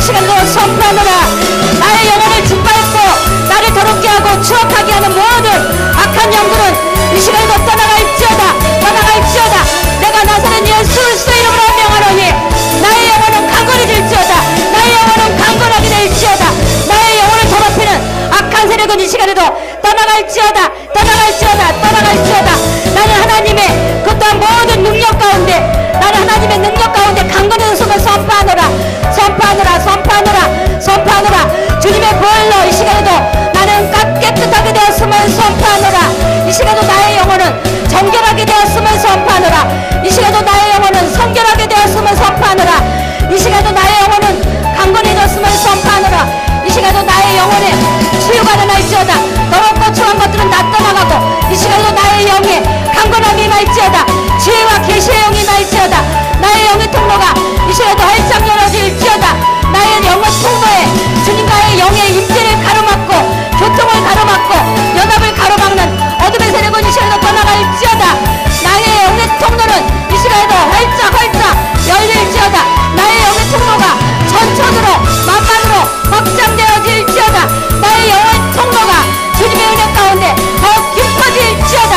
시간에도 선포하노라. 나의 영혼을 짓밟고 나를 더럽게 하고 추억하게 하는 모든 악한 영들은 이 시간에도 떠나갈지어다. 떠나갈지어다. 내가 나사렛 예수 그리스도의 이름으로 명하노니 나의 영혼은 강건해질지어다. 나의 영혼은 강건하게 될지어다. 나의 영혼을 더럽히는 악한 세력은 이 시간에도 떠나갈지어다. 떠나갈지어다. 떠나갈지어다. 나는 하나님의 그 또한 모든 능력 가운데, 나는 하나님의 능력 가운데 강건해졌음을 선포하노라. 선포하노라. 선포하노라. 선포하노라. 주님의 보혈로 이 시간에도 나는 깨끗하게 되었음을 선포하노라. 이 시간에도 나의 영혼은 정결하게 되었음을 선포하노라. 이 시간에도 나의 영혼은 성결하게 되었음을 선포하노라. 이 시간에도 나의 영혼은 강건해졌음을 선포하노라. 이 시간에도 나의 영혼에 치유가 일어날지어다. 더럽고 추한 것들은 다 떠나가고 이 시간에도 나의 영에 강건함이 임할지어다. 지혜와 계시의 영이 임할지어다. 나의 영의 통로가 이 시간에도 활짝 열어질지어다. 나의 영의 통로에 주님과의 영의 임재를 가로막고 교통을 가로막고 연합을 가로막는 어둠의 세력은 이 시간에도 떠나갈지어다. 나의 영의 통로는 이 시간에도 활짝 열릴지어다. 나의 영의 통로가 전천으로 만만으로 확장되어질지어다. 나의 영의 통로가 주님의 은혜 가운데 더 깊어질지어다.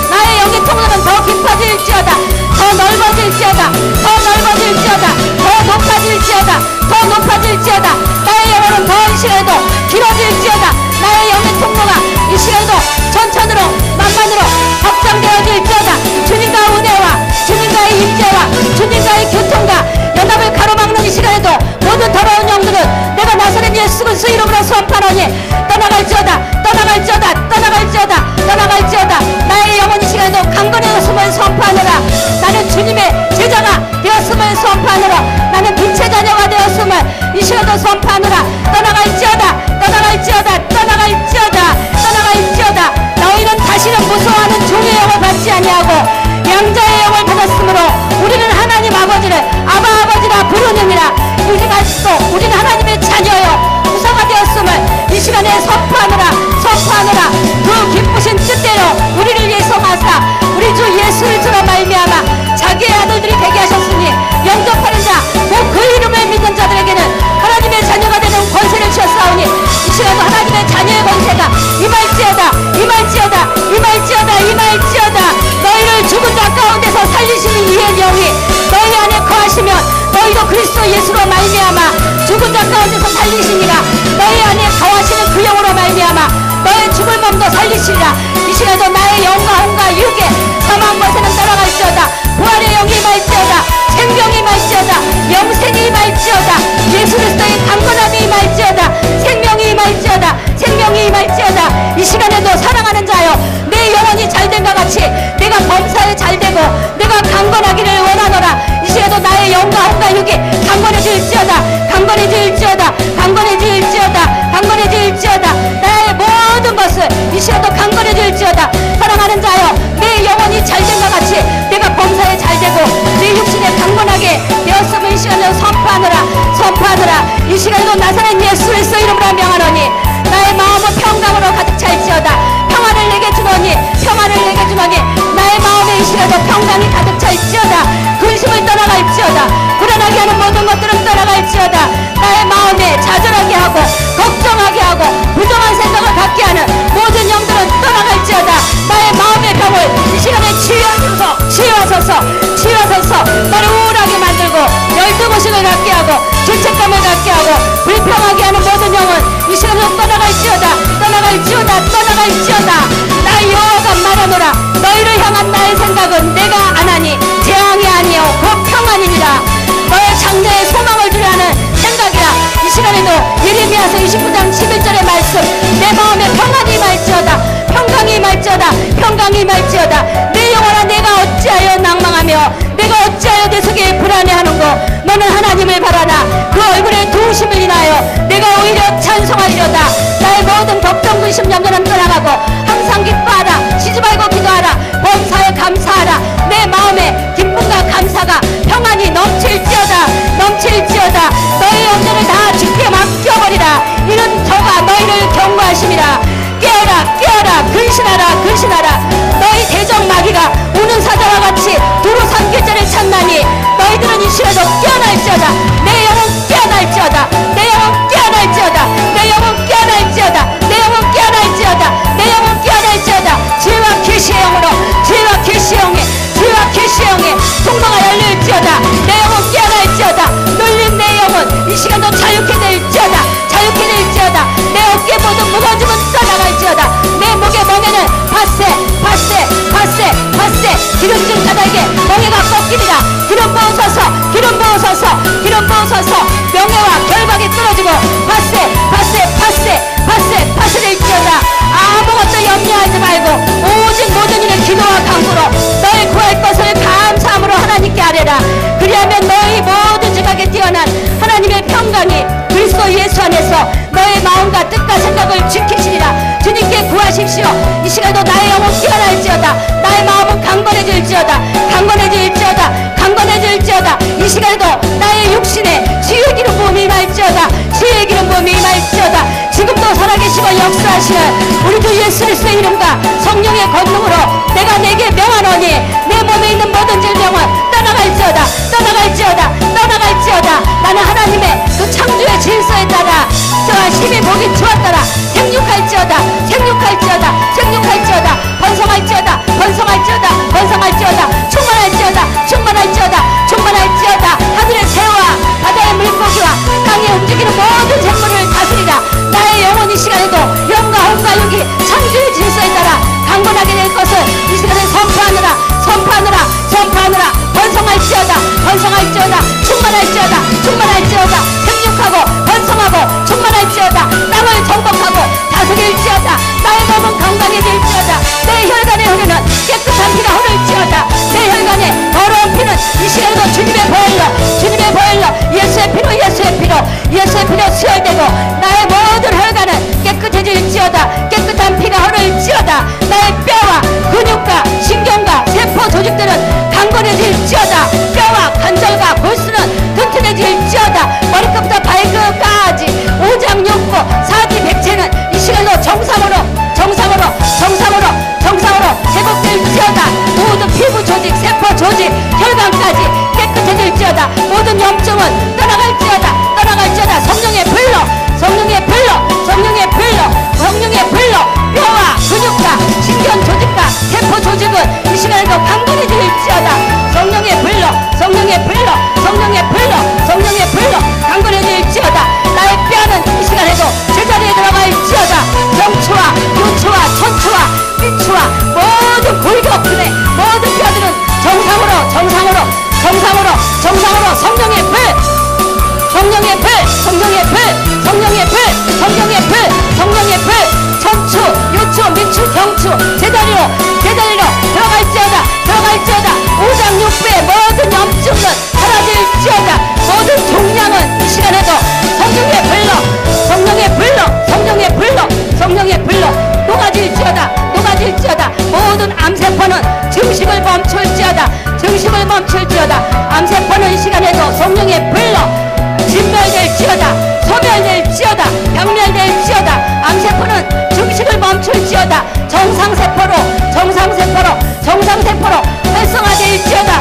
나의 영의 통로는 더 깊어질지어다. 더 넓어질지어다. 더 넓어질지어다. 더 높아질지어다. 더 높아질지어다. 나의 영혼은 더 이 시간에도 길어질지어다. 나의 영의 통로가 이 시간에도 전천으로 만만으로 확장되어질지어다. 주님과 은혜와 주님과의 임재와 주님과의 교통과 연합을 가로막는 이 시간에도 모든 더러운 영들은 내가 나사렛 예수 그리스도 이름으로 선포하노니 떠나갈지어다. 떠나갈지어다. 떠나갈지어다. 떠나갈지어다. 나의 영혼 이 시간에도 강건해졌음을 선포하노라. 나는 주님의 제자가 되었음을 선포하노라. 나는 빛의 자녀가 되었음을 이 시간에도 선포하노라. 떠나갈지어다. 떠나갈지어다. 떠나갈지어다. 떠나갈지어다. 너희는 다시는 무서워하는 종의 영을 받지 아니하고 양자의 영을 받았으므로 우리는 하나님 아버지를 아버지라 부르느니라. 우리가 우리는 하나님의 자녀요 부사가 되었음을 이 시간에 선포하노라. 선포하노라. 그 기쁘신 뜻대로 우리를 위해서 하사 우리 주 예수 그리스도로 말미암아 자기의 아들들이 되게 하셨으니 영접하는 자 곧 그 이름을 믿는 자들에게는 하나님의 자녀가 되는 권세를 주셨사오니 이 시간도 하나님의 자녀의 권세가 임할지어다. 임할지어다. 임할지어다. 임할지어다. 너희를 죽은 자 가운데서 살리시는 이의 영이 너희 안에 거하시면 너희도 그리스도 예수로 말미암아 죽은 자 가운데서 살리시니라. 너희 안에 거하시는 그 영으로 말미암아 너의 죽을 몸도 살리시리라. 이 시간도 나의 영과 혼과 육에 사망 권세는 따라갈지어다. 부활의 영이 임할지어다. 생명이 임할지어다. 영생이 임할지어다. 예수 그리스도의 강건함이 임할지어다. 생명이 임할지어다. 생명이 임할지어다. 이 시간에도 사랑하는 자여 내 영혼이 잘된과 같이 내가 범사에 잘되고 내가 강건하기를 원하노라. 이 시간에도 나의 영과 혼과 육이 강건해질지어다. 강건해질지어다. 강건해질지어다. 강건해질지어다. 나의 모든 것을 이 시간에도 강건해질지어다. 사랑하는 자여 내 영혼이 잘된과 같이 내가 범사에 잘되고 내 육신에 강건하게 되었음을 이 시간에도 선포하노라. 선포하노라. 이 시간에도 나사렛 예수 그리스도 이름으로 명하노니 나의 마음은 평강으로 가득 찰지어다. 평안을 내게 주노니 평안을 내게 주노니 나의 마음에 이 시간에도 평강이 가득 찰지어다. 근심을 떠나갈지어다. 불안하게 하는 모든 것들은 떠나갈지어다. 나의 마음에 좌절하게 하고 걱정하게 하고 부정한 생각을 갖게 하는 모든 영들은 떠나갈지어다. 나의 마음의 병을 이 시간에 치유하소서. 나를 우울하게 만들고 열등의식을 갖게 하고 죄책감을 갖게 하고 불평하게 하는 모든 영은 이 시간으로 떠나갈지어다. 떠나갈지어다. 나의 여호와가 말하노라. 너희를 향한 나의 생각은 내가 안하니 재앙이 아니요 곧 평안이니라. 너의 장래에 소망을 주려 하는 생각이라. 이 시간에도 예레미야서 29장 11절의 말씀 내 마음에 평안이 임할지어다. 평강이 임할지어다. 평강이 임할지어다. 내 영혼아 내가 어찌하여 낭망하며 내가 어찌하여 내 속에 불안해하는고 너는 하나님을 바라나 그 얼굴에 도우심을 인하여 내가 오히려 찬송하리로다. 나의 모든 걱정 근심 염려는 떠나가고 항상 기뻐하라. 쉬지 말고 기도하라. 범사에 감사하라. 내 마음에 기쁨과 감사가 평안이 넘칠지어다. 너희 염려를 다 주께 맡겨버리라. 이는 저가 너희를 경고하심이라. 깨어라. 근신하라. 너희 대적 마귀가 우는 사자와 같이 두루 삼킬자를 찾나니 너희들은 이 시간에도 깨어날지어다. 내 영혼 깨어날지어다. 내 비로소서 명예와 결박이 떨어지고 파스릴지어다. 아무것도 염려하지 말고 오직 모든 일에 기도와 간구로 너의 구할 것을 감사함으로 하나님께 아뢰라. 그리하면 너희 모든 지각에 뛰어난 하나님의 평강이 그리스도 예수 안에서 너의 마음과 뜻과 생각을 지키시리라. 주님께 구하십시오. 이 시간도 나의 영혼 깨어날지어다. 나의 마음은 강건해질지어다. 이 시간에도 나의 육신에 치유의 기름 부음이 임할지어다. 지금도 살아계시고 역사하시는 우리 주 예수 그리스도의 이름과 성령의 권능으로 내가 내게 명하노니 내 몸에 있는 모든 질병은 떠나갈지어다. 나는 하나님의 그 창조의 질서에 따라 저와 심히 목이 주었더라. 생육할지어다. 충만할지어다. 하늘의 새와 바다의 물고기와 땅에 움직이는 모든 생물을 다스리라. 나의 영혼 이 시간에도 영과 혼과 육이 창조의 질서에 따라 강건하게 될 것을 이 시간에 선포하느라. 충만할지어다. 생육하고 번성하고 충만할지어다. 땅을 정복하고 다스릴지어다. 나의 몸은 건강해질지어다. 내 혈관에 흐르는 깨끗한 피가 흐를지어다. 내 혈관에 더러운 피는 이 시간에도 주님의 보혈로 예수의 피로 수혈되고 나의 모든 혈관은 깨끗해질지어다. 깨끗한 피가 흐를지어다. 나의 뼈와 근육과 신경과 세포 조직들은 강건해질지어다. 뼈와 관절과 골수는 튼튼해질지어다. 머리끝부터 발끝까지 오장육부 사지백체는 이 시간으로 정상으로 회복될지어다. 모든 피부 조직, 세포 조직, 혈관까지 깨끗해질지어다. 모든 염증은 떠나갈지어다. 성령의 불로 뼈와 근육과 신경 조직과 세포 조직은 이 시간에도 강건해질지어다. 성령의 불로 강건해질지어다. 나의 뼈는 이 시간에도 제자리에 들어갈지어다. 명추와 요추와 천추와 삐추와 모든 골격 없으네. 모든 뼈들은 정상으로 성령의 불 천추 요추 민추 경추 제자리로 들어갈지어다. 오장육부의 모든 염증은 사라질지어다. 모든 종양은 이 시간에도 성령의 불로 녹아질지어다. 모든 암세포는 증식을 멈출지어다. 암세포는 이 시간에도 성령의 불로 소멸될지어다. 병멸될지어다. 암세포는 증식을 멈출지어다. 정상세포로 활성화될지어다.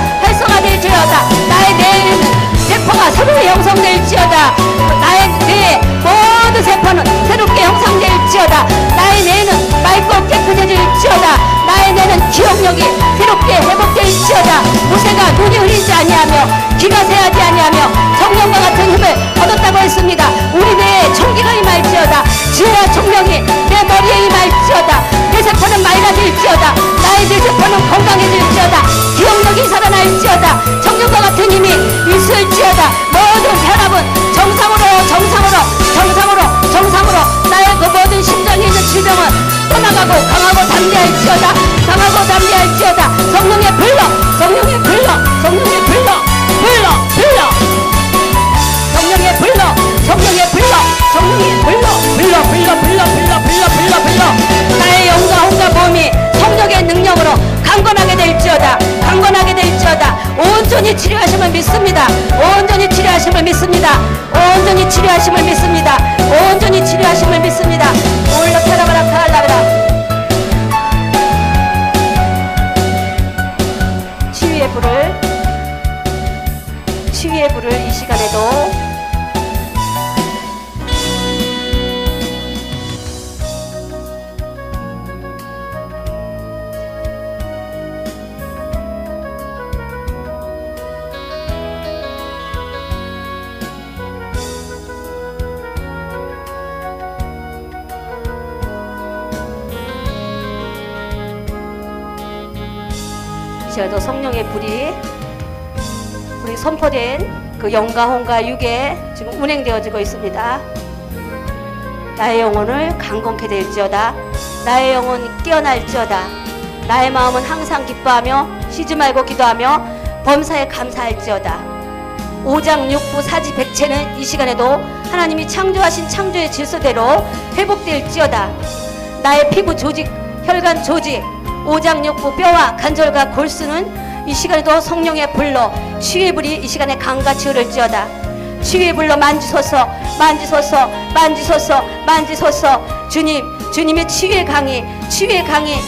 나의 뇌에는 세포가 새롭게 형성될지어다. 나의 뇌의 모든 세포는 새롭게 형성될지어다. 나의 뇌는 맑고 깨끗해질지어다. 나의 뇌는 기억력이 새롭게 회복될지어다. 모세가 눈이 흐리지 아니하며 귀가 새하지 아니하며 성령과 같은 힘을 얻었다고 했습니다. 우리 뇌에 총기가 임할지어다. 지혜와 총명이 내 머리에 임할지어다. 내 세포는 맑아질지어다. 나의 뇌세포는 건강해질지어다. 기억력이 살아날지어다. 성령과 같은 힘이 있을지어다. 모든 혈압은 정상으로 나의 그 모든 심장에 있는 질병은 떠나가고 강하고 담대할지어다. 성령의 불로 나의 영과 혼과 몸이 성령의 능력으로 강건하게 될지어다. 온전히 치료하심을 믿습니다. 치유의 불을 이 시간에도 성령의 불이 우리 선포된 그 영가 홍가 6에 지금 운행되어지고 있습니다. 나의 영혼을 강건케 될지어다. 나의 영혼 깨어날지어다. 나의 마음은 항상 기뻐하며 쉬지 말고 기도하며 범사에 감사할지어다. 5장 6부 사지 백체는 이 시간에도 하나님이 창조하신 창조의 질서대로 회복될지어다. 나의 피부 조직, 혈관 조직, 5장 6부 뼈와 관절과 골수는 이 시간에도 성령의 불로 치유의 불이 이 시간에 강같이 흐를지어다. 치유의 불로 만지소서, 만지소서, 만지소서, 만지소서. 주님의 치유의 강이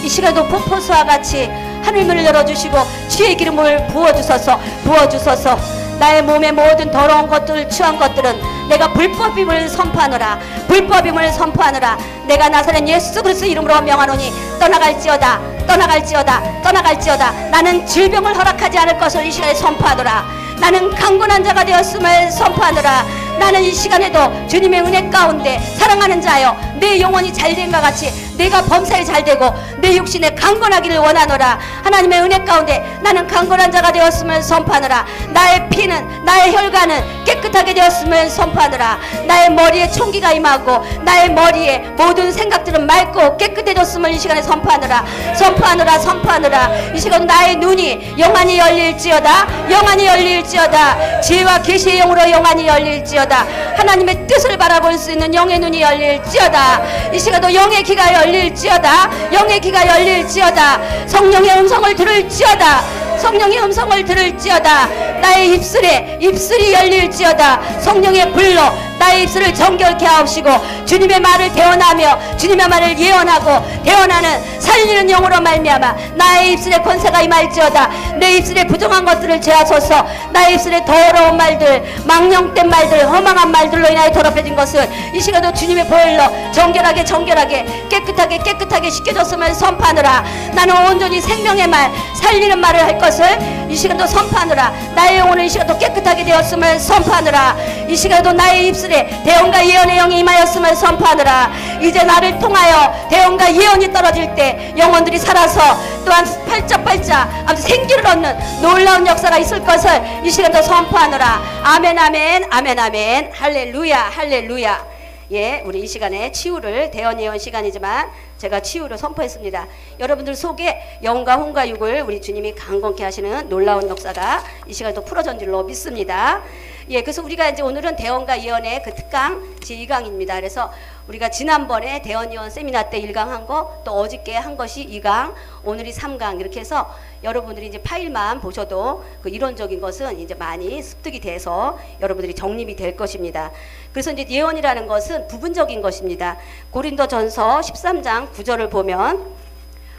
이 시간에도 폭포수와 같이 하늘문을 열어주시고 치유의 기름을 부어주소서, 부어주소서. 나의 몸의 모든 더러운 것들, 추한 것들은 내가 불법임을 선포하노라. 불법임을 선포하노라. 내가 나사렛 예수 그리스도 이름으로 명하노니 떠나갈지어다. 떠나갈지어다. 떠나갈지어다. 나는 질병을 허락하지 않을 것을 이 시간에 선포하노라. 나는 강건한 자가 되었음을 선포하노라. 나는 이 시간에도 주님의 은혜 가운데 사랑하는 자여, 내 영혼이 잘된과 같이 내가 범사에 잘되고 내 육신에 강건하기를 원하노라. 하나님의 은혜 가운데 나는 강건한 자가 되었음을 선포하노라. 나의 피는, 나의 혈관은 깨끗하게 되었음을 선포하노라. 나의 머리에 총기가 임하고 나의 머리에 모든 생각들은 맑고 깨끗해졌음을 이 시간에 선포하노라. 선포하노라. 선포하노라. 이 시간 나의 눈이 영안이 열릴지어다. 영안이 열릴지어다. 지혜와 계시의 영으로 영안이 열릴지어다. 하나님의 뜻을 바라볼 수 있는 영의 눈이 열릴지어다. 이 시간도 영의 귀가 열릴지어다. 영의 귀가 열릴지어다. 성령의 음성을 들을지어다. 성령의 음성을 들을지어다. 나의 입술이 열릴지어다. 성령의 불로 나의 입술을 정결케 하옵시고 주님의 말을 대언하며 주님의 말을 예언하고 대언하는 살리는 영으로 말미암아 나의 입술에 권세가 임할지어다. 내 입술에 부정한 것들을 제하소서. 나의 입술에 더러운 말들, 망령된 말들, 허망한 말들로 인하여 더럽혀진 것을 이 시간도 주님의 보혈로 정결하게 깨끗하게 씻겨줬음을 선포하노라. 나는 온전히 생명의 말, 살리는 말을 할 것을 이 시간도 선포하노라. 나의 영혼은 이 시간도 깨끗하게 되었음을 선포하노라. 이 시간도 나의 입술에 대언과 예언의 영이 임하였음을 선포하노라. 이제 나를 통하여 대언과 예언이 떨어질 때 영혼들이 살아서 또한 팔자팔자 아무튼 생기를 얻는 놀라운 역사가 있을 것을 이 시간도 선포하노라. 아멘 아멘 아멘 아멘. 할렐루야 할렐루야. 예, 우리 이 시간에 치유를 대언 예언 시간이지만 제가 치유를 선포했습니다. 여러분들 속에 영과 홍과 육을 우리 주님이 강건케 하시는 놀라운 역사가 이 시간에 풀어진 줄로 믿습니다. 예, 그래서 우리가 이제 오늘은 대언과 예언의 그 특강 제2강입니다. 그래서 우리가 지난번에 대언 예언 세미나 때 1강 한 거, 또 어저께 한 것이 2강, 오늘이 3강 이렇게 해서 여러분들이 이제 파일만 보셔도 그 이론적인 것은 이제 많이 습득이 돼서 여러분들이 정립이 될 것입니다. 그래서 이제 예언이라는 것은 부분적인 것입니다. 고린도전서 13장 9절을 보면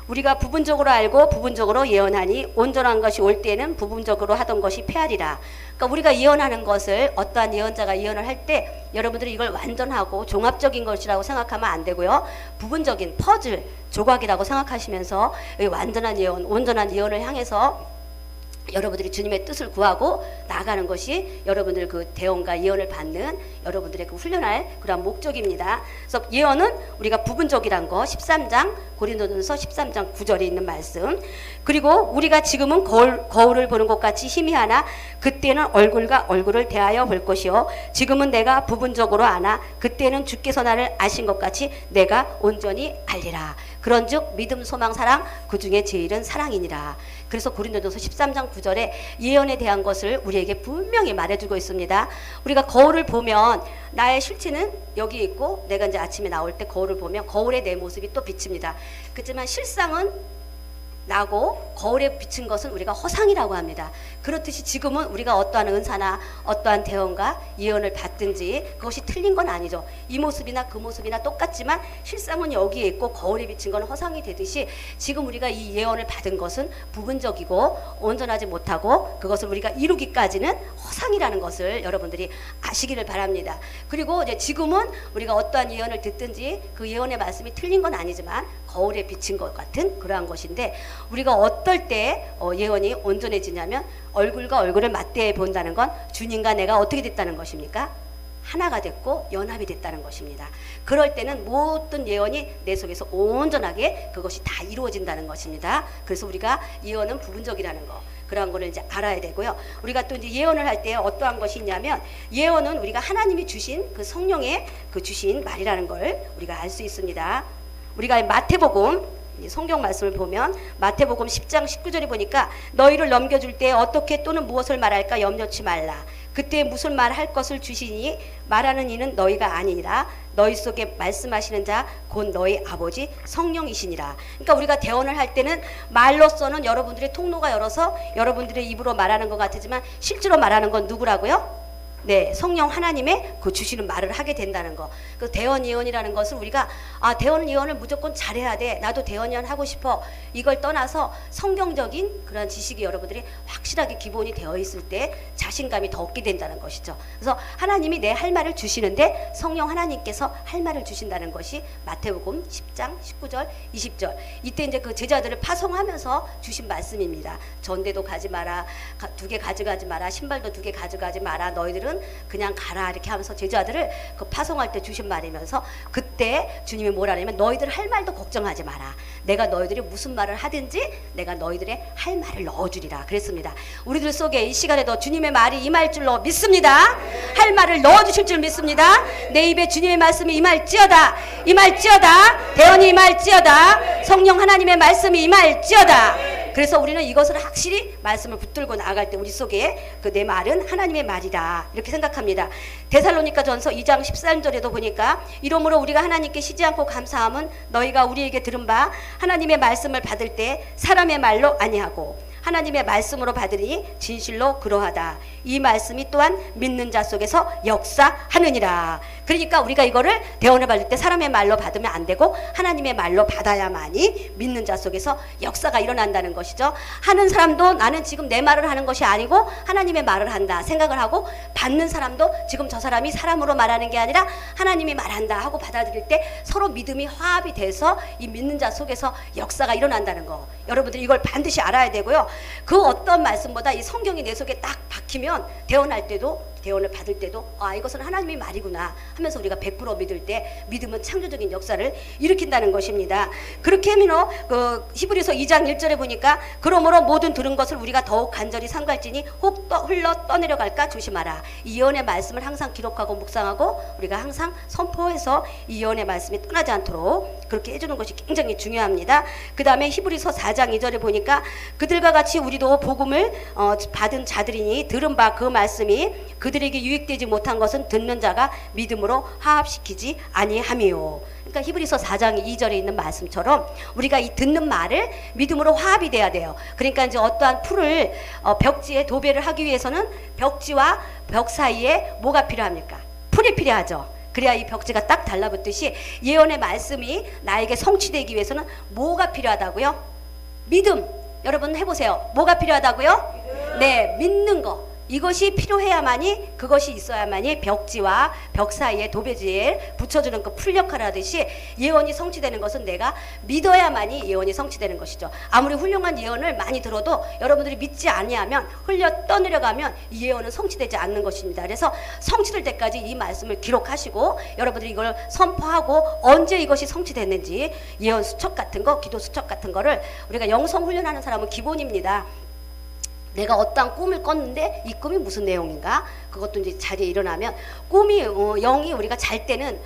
우리가 부분적으로 알고 부분적으로 예언하니 온전한 것이 올 때에는 부분적으로 하던 것이 패하리라. 그러니까 우리가 예언하는 것을 어떠한 예언자가 예언을 할 때 여러분들이 이걸 완전하고 종합적인 것이라고 생각하면 안 되고요. 부분적인 퍼즐, 조각이라고 생각하시면서 완전한 예언, 온전한 예언을 향해서 여러분들이 주님의 뜻을 구하고 나아가는 것이 여러분들 그 대언과 예언을 받는 여러분들의 그 훈련할 그런 목적입니다. 그래서 예언은 우리가 부분적이란 거 13장 고린도전서 13장 9절에 있는 말씀, 그리고 우리가 지금은 거울을 보는 것 같이 희미하나 그때는 얼굴과 얼굴을 대하여 볼 것이요 지금은 내가 부분적으로 아나 그때는 주께서 나를 아신 것 같이 내가 온전히 알리라. 그런즉 믿음 소망 사랑 그 중에 제일은 사랑이니라. 그래서 고린도전서 13장 9절에 예언에 대한 것을 우리에게 분명히 말해주고 있습니다. 우리가 거울을 보면 나의 실체는 여기 있고 내가 이제 아침에 나올 때 거울을 보면 거울에 내 모습이 또 비칩니다. 그렇지만 실상은 나고 거울에 비친 것은 우리가 허상이라고 합니다. 그렇듯이 지금은 우리가 어떠한 은사나 어떠한 대언과 예언을 받든지 그것이 틀린 건 아니죠. 이 모습이나 그 모습이나 똑같지만 실상은 여기에 있고 거울에 비친 건 허상이 되듯이 지금 우리가 이 예언을 받은 것은 부분적이고 온전하지 못하고 그것을 우리가 이루기까지는 허상이라는 것을 여러분들이 아시기를 바랍니다. 그리고 이제 지금은 우리가 어떠한 예언을 듣든지 그 예언의 말씀이 틀린 건 아니지만 거울에 비친 것 같은 그러한 것인데 우리가 어떨 때 예언이 온전해지냐면 얼굴과 얼굴을 맞대해 본다는 건 주님과 내가 어떻게 됐다는 것입니까? 하나가 됐고 연합이 됐다는 것입니다. 그럴 때는 모든 예언이 내 속에서 온전하게 그것이 다 이루어진다는 것입니다. 그래서 우리가 예언은 부분적이라는 거. 그런 거를 이제 알아야 되고요. 우리가 또 이제 예언을 할 때 어떠한 것이 있냐면, 예언은 우리가 하나님이 주신 그 성령의 그 주신 말이라는 걸 우리가 알 수 있습니다. 우리가 마태복음 성경 말씀을 보면 마태복음 10장 19절에 보니까 너희를 넘겨줄 때 어떻게 또는 무엇을 말할까 염려치 말라. 그때 무슨 말 할 것을 주시니 말하는 이는 너희가 아니니라. 너희 속에 말씀하시는 자 곧 너희 아버지 성령이시니라. 그러니까 우리가 대언을 할 때는 말로서는 여러분들의 통로가 열어서 여러분들의 입으로 말하는 것 같지만 실제로 말하는 건 누구라고요? 네, 성령 하나님의 그 주시는 말을 하게 된다는 거. 그 대언 예언이라는 것을 우리가 대언 예언을 무조건 잘해야 돼, 나도 대언 예언 하고 싶어, 이걸 떠나서 성경적인 그런 지식이 여러분들이 확실하게 기본이 되어 있을 때 자신감이 더 얻게 된다는 것이죠. 그래서 하나님이 내 할 말을 주시는데 성령 하나님께서 할 말을 주신다는 것이 마태복음 10장 19절 20절. 이때 이제 그 제자들을 파송하면서 주신 말씀입니다. 전대도 가지 마라, 2개 가져가지 마라, 신발도 2개 가져가지 마라, 너희들은 그냥 가라, 이렇게 하면서 제자들을 그 파송할 때 주신 말이면서, 그때 주님이 뭐라 하냐면 너희들 할 말도 걱정하지 마라. 내가 너희들이 무슨 말을 하든지 내가 너희들의 할 말을 넣어주리라 그랬습니다. 우리들 속에 이 시간에도 주님의 말이 임할 줄로 믿습니다. 할 말을 넣어주실 줄 믿습니다. 내 입에 주님의 말씀이 임할지어다, 임할지어다, 대언이 임할지어다, 성령 하나님의 말씀이 임할지어다. 그래서 우리는 이것을 확실히 말씀을 붙들고 나아갈 때 우리 속에 그 내 말은 하나님의 말이다, 이렇게 생각합니다. 데살로니가 전서 2장 13절에도 보니까 이러므로 우리가 하나님께 쉬지 않고 감사함은 너희가 우리에게 들은 바 하나님의 말씀을 받을 때 사람의 말로 아니하고 하나님의 말씀으로 받으니 진실로 그러하다. 이 말씀이 또한 믿는 자 속에서 역사하느니라. 그러니까 우리가 이거를 대언을 받을 때 사람의 말로 받으면 안 되고 하나님의 말로 받아야만이 믿는 자 속에서 역사가 일어난다는 것이죠. 하는 사람도 나는 지금 내 말을 하는 것이 아니고 하나님의 말을 한다 생각을 하고, 받는 사람도 지금 저 사람이 사람으로 말하는 게 아니라 하나님이 말한다 하고 받아들일 때 서로 믿음이 화합이 돼서 이 믿는 자 속에서 역사가 일어난다는 거, 여러분들이 이걸 반드시 알아야 되고요. 그 어떤 말씀보다 이 성경이 내 속에 딱 박히면 대언할 때도, 대언을 받을 때도 이것은 하나님의 말이구나 하면서 우리가 100% 믿을 때 믿음은 창조적인 역사를 일으킨다는 것입니다. 그렇게 하면 그 히브리서 2장 1절에 보니까 그러므로 모든 들은 것을 우리가 더욱 간절히 삼갈지니 혹 흘러 떠내려갈까 조심하라. 이 예언의 말씀을 항상 기록하고 묵상하고 우리가 항상 선포해서 이 예언의 말씀이 떠나지 않도록 그렇게 해주는 것이 굉장히 중요합니다. 그 다음에 히브리서 4장 2절에 보니까 그들과 같이 우리도 복음을 받은 자들이니 들은 바 그 말씀이 그들에게 유익되지 못한 것은 듣는 자가 믿음으로 화합시키지 아니함이요. 그러니까 히브리서 4장 2절에 있는 말씀처럼 우리가 이 듣는 말을 믿음으로 화합이 돼야 돼요. 그러니까 이제 어떠한 풀을 벽지에 도배를 하기 위해서는 벽지와 벽 사이에 뭐가 필요합니까? 풀이 필요하죠. 그래야 이 벽지가 딱 달라붙듯이 예언의 말씀이 나에게 성취되기 위해서는 뭐가 필요하다고요? 믿음. 여러분 해보세요. 뭐가 필요하다고요? 네, 믿는 거. 이것이 필요해야만이, 그것이 있어야만이 벽지와 벽 사이에 도배지에 붙여주는 그 풀 역할을 하듯이 예언이 성취되는 것은 내가 믿어야만이 예언이 성취되는 것이죠. 아무리 훌륭한 예언을 많이 들어도 여러분들이 믿지 아니하면 흘려 떠내려가면 이 예언은 성취되지 않는 것입니다. 그래서 성취될 때까지 이 말씀을 기록하시고 여러분들이 이걸 선포하고 언제 이것이 성취됐는지 예언 수첩 같은 거, 기도 수첩 같은 거를 우리가 영성 훈련하는 사람은 기본입니다. 내가 어떠한 꿈을 꿨는데 이 꿈이 무슨 내용인가? 그것도 이제 자리에 일어나면 꿈이 영이 우리가 잘 때는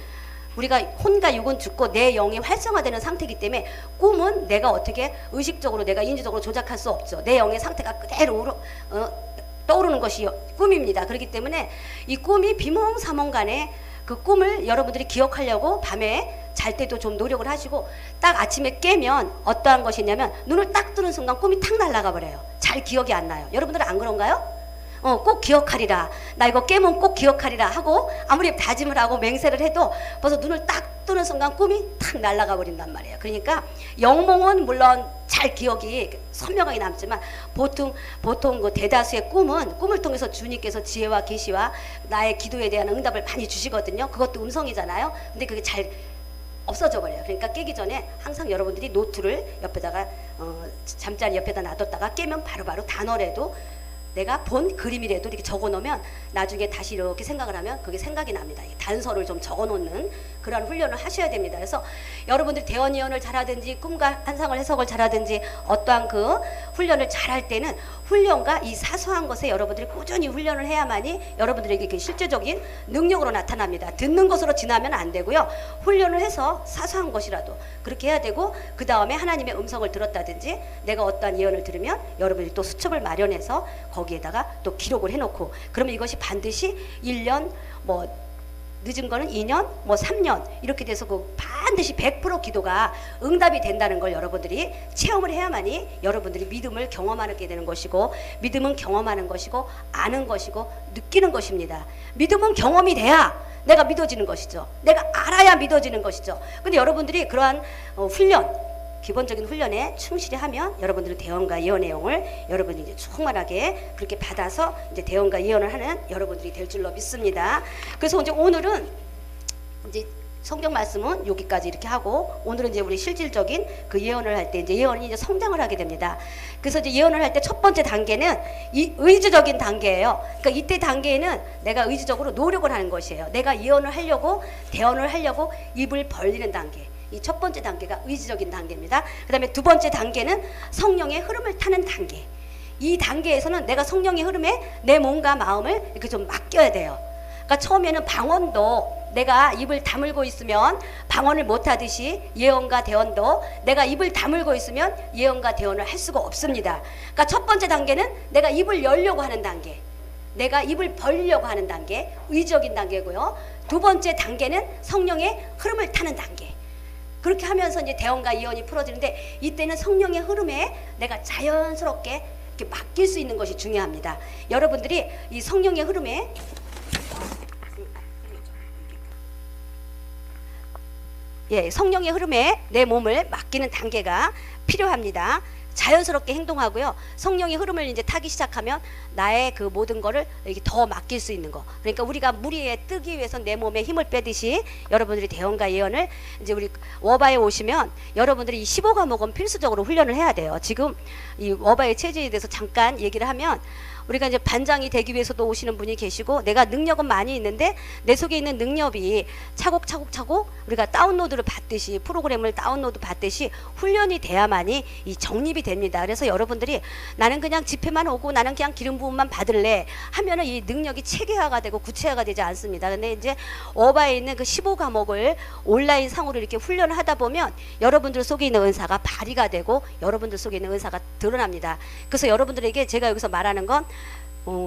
우리가 혼과 육은 죽고 내 영이 활성화되는 상태이기 때문에 꿈은 내가 어떻게 의식적으로 내가 인지적으로 조작할 수 없죠. 내 영의 상태가 그대로 떠오르는 것이 꿈입니다. 그렇기 때문에 이 꿈이 비몽사몽간에 그 꿈을 여러분들이 기억하려고 밤에 잘 때도 좀 노력을 하시고 딱 아침에 깨면 어떠한 것이냐면 눈을 딱 뜨는 순간 꿈이 탁 날아가 버려요. 잘 기억이 안 나요. 여러분들은 안 그런가요? 꼭 기억하리라, 나 이거 깨면 꼭 기억하리라 하고 아무리 다짐을 하고 맹세를 해도 벌써 눈을 딱 뜨는 순간 꿈이 탁 날아가 버린단 말이에요. 그러니까 영몽은 물론 잘 기억이 선명하게 남지만 보통 그 대다수의 꿈을 통해서 주님께서 지혜와 계시와 나의 기도에 대한 응답을 많이 주시거든요. 그것도 음성이잖아요. 근데 그게 잘 없어져 버려요. 그러니까 깨기 전에 항상 여러분들이 노트를 옆에다가 잠자리 옆에다 놔뒀다가 깨면 바로바로 단어라도 내가 본 그림이라도 이렇게 적어 놓으면 나중에 다시 이렇게 생각을 하면 그게 생각이 납니다. 단서를 좀 적어 놓는 그런 훈련을 하셔야 됩니다. 그래서 여러분들이 대언 예언을 잘하든지 꿈과 환상을 해석을 잘하든지 어떠한 그 훈련을 잘할 때는 훈련과 이 사소한 것에 여러분들이 꾸준히 훈련을 해야만이 여러분들에게 그 실제적인 능력으로 나타납니다. 듣는 것으로 지나면 안 되고요. 훈련을 해서 사소한 것이라도 그렇게 해야 되고, 그 다음에 하나님의 음성을 들었다든지 내가 어떠한 예언을 들으면 여러분이 또 수첩을 마련해서 거기에다가 또 기록을 해놓고, 그러면 이것이 반드시 1년, 뭐 늦은 거는 2년, 뭐 3년 이렇게 돼서 그 반드시 100% 기도가 응답이 된다는 걸 여러분들이 체험을 해야만이 여러분들이 믿음을 경험하게 되는 것이고, 믿음은 경험하는 것이고 아는 것이고 느끼는 것입니다. 믿음은 경험이 돼야 내가 믿어지는 것이죠. 내가 알아야 믿어지는 것이죠. 근데 여러분들이 그러한 훈련, 기본적인 훈련에 충실히 하면 여러분들은 대언과 예언 내용을 여러분이 이제 충만하게 그렇게 받아서 이제 대언과 예언을 하는 여러분들이 될 줄로 믿습니다. 그래서 이제 오늘은 이제 성경 말씀은 여기까지 이렇게 하고, 오늘은 이제 우리 실질적인 그 예언을 할 때 이제 예언이 이제 성장을 하게 됩니다. 그래서 이제 예언을 할 때 첫 번째 단계는 이 의지적인 단계예요. 그러니까 이때 단계에는 내가 의지적으로 노력을 하는 것이에요. 내가 예언을 하려고, 대언을 하려고 입을 벌리는 단계. 이 첫 번째 단계가 의지적인 단계입니다. 그 다음에 두 번째 단계는 성령의 흐름을 타는 단계. 이 단계에서는 내가 성령의 흐름에 내 몸과 마음을 이렇게 좀 맡겨야 돼요. 그러니까 처음에는 방언도 내가 입을 다물고 있으면 방언을 못하듯이 예언과 대언도 내가 입을 다물고 있으면 예언과 대언을 할 수가 없습니다. 그러니까 첫 번째 단계는 내가 입을 열려고 하는 단계, 내가 입을 벌리려고 하는 단계, 의지적인 단계고요. 두 번째 단계는 성령의 흐름을 타는 단계. 그렇게 하면서 이제 대언과 예언이 풀어지는데, 이때는 성령의 흐름에 내가 자연스럽게 이렇게 맡길 수 있는 것이 중요합니다. 여러분들이 이 성령의 흐름에 성령의 흐름에 내 몸을 맡기는 단계가 필요합니다. 자연스럽게 행동하고요. 성령의 흐름을 이제 타기 시작하면 나의 그 모든 거를 이렇게 더 맡길 수 있는 거. 그러니까 우리가 물 위에 뜨기 위해서 내 몸에 힘을 빼듯이 여러분들이 대언과 예언을 이제 우리 워바에 오시면 여러분들이 이 15과목은 필수적으로 훈련을 해야 돼요. 지금 이 워바의 체제에 대해서 잠깐 얘기를 하면, 우리가 이제 반장이 되기 위해서도 오시는 분이 계시고, 내가 능력은 많이 있는데 내 속에 있는 능력이 차곡차곡 우리가 다운로드를 받듯이, 프로그램을 다운로드 받듯이 훈련이 돼야만이 이 정립이 됩니다. 그래서 여러분들이 나는 그냥 집회만 오고 나는 그냥 기름 부음만 받을래 하면은 이 능력이 체계화가 되고 구체화가 되지 않습니다. 근데 이제 어바에 있는 그 15과목을 온라인 상으로 이렇게 훈련을 하다 보면 여러분들 속에 있는 은사가 발휘가 되고 여러분들 속에 있는 은사가 드러납니다. 그래서 여러분들에게 제가 여기서 말하는 건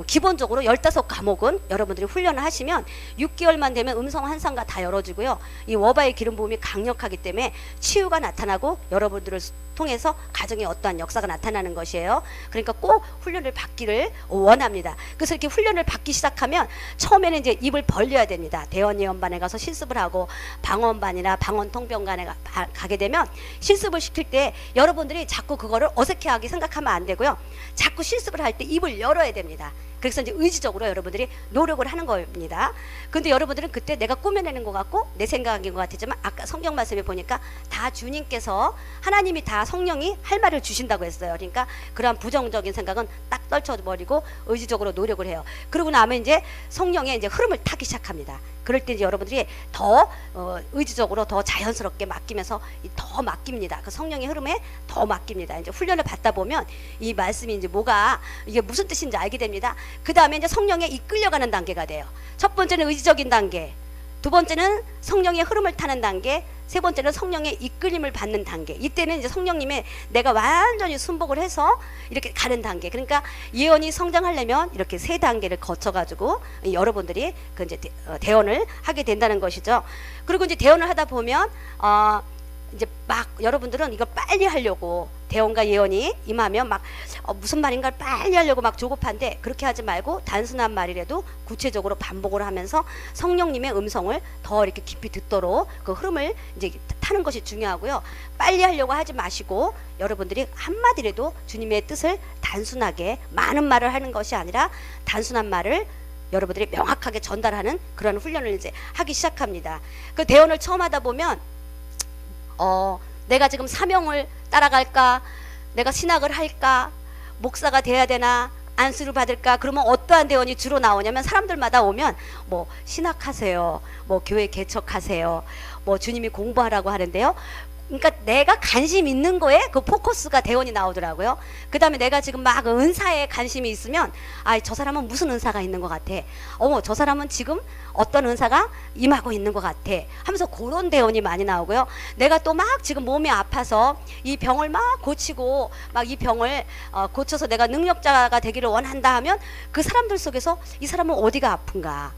기본적으로 15과목은 여러분들이 훈련을 하시면 6개월만 되면 음성 환상과 다 열어지고요. 이 워바의 기름 부음이 강력하기 때문에 치유가 나타나고 여러분들을 통해서 가정에 어떠한 역사가 나타나는 것이에요. 그러니까 꼭 훈련을 받기를 원합니다. 그래서 이렇게 훈련을 받기 시작하면 처음에는 이제 입을 벌려야 됩니다. 대언 예언반에 가서 실습을 하고 방언반이나 방언 통변관에 가게 되면 실습을 시킬 때 여러분들이 자꾸 그거를 어색해하게 생각하면 안 되고요. 자꾸 실습을 할 때 입을 열어야 됩니다. 그래서 이제 의지적으로 여러분들이 노력을 하는 겁니다. 근데 여러분들은 그때 내가 꾸며내는 것 같고 내 생각인 것 같았지만, 아까 성경 말씀에 보니까 다 주님께서, 하나님이 다 성령이 할 말을 주신다고 했어요. 그러니까 그러한 부정적인 생각은 딱 떨쳐버리고 의지적으로 노력을 해요. 그러고 나면 이제 성령의 이제 흐름을 타기 시작합니다. 그럴 때 이제 여러분들이 더 의지적으로 더 자연스럽게 맡기면서 더 맡깁니다. 그 성령의 흐름에 더 맡깁니다. 이제 훈련을 받다 보면 이 말씀이 이제 뭐가, 이게 무슨 뜻인지 알게 됩니다. 그 다음에 이제 성령에 이끌려가는 단계가 돼요. 첫 번째는 의지적인 단계, 두 번째는 성령의 흐름을 타는 단계, 세 번째는 성령의 이끌림을 받는 단계. 이때는 이제 성령님의 내가 완전히 순복을 해서 이렇게 가는 단계. 그러니까 예언이 성장하려면 이렇게 세 단계를 거쳐가지고 여러분들이 그 이제 대언을 하게 된다는 것이죠. 그리고 이제 대언을 하다 보면 이제 막 여러분들은 이걸 빨리 하려고, 대언과 예언이 임하면 막 무슨 말인가 빨리 하려고 막 조급한데, 그렇게 하지 말고 단순한 말이라도 구체적으로 반복을 하면서 성령님의 음성을 더 이렇게 깊이 듣도록 그 흐름을 이제 타는 것이 중요하고요. 빨리 하려고 하지 마시고 여러분들이 한마디라도 주님의 뜻을 단순하게, 많은 말을 하는 것이 아니라 단순한 말을 여러분들이 명확하게 전달하는 그런 훈련을 이제 하기 시작합니다. 그 대언을 처음 하다 보면 내가 지금 사명을 따라갈까, 내가 신학을 할까, 목사가 돼야 되나, 안수를 받을까, 그러면 어떠한 대언이 주로 나오냐면, 사람들마다 오면 뭐 신학하세요, 뭐 교회 개척하세요, 뭐 주님이 공부하라고 하는데요. 그러니까 내가 관심 있는 거에 그 포커스가 대원이 나오더라고요. 그 다음에 내가 지금 막 은사에 관심이 있으면 아, 저 사람은 무슨 은사가 있는 것 같아. 어머, 저 사람은 지금 어떤 은사가 임하고 있는 것 같아 하면서 그런 대원이 많이 나오고요. 내가 또 막 지금 몸이 아파서 이 병을 막 고치고 막 이 병을 고쳐서 내가 능력자가 되기를 원한다 하면 그 사람들 속에서 이 사람은 어디가 아픈가,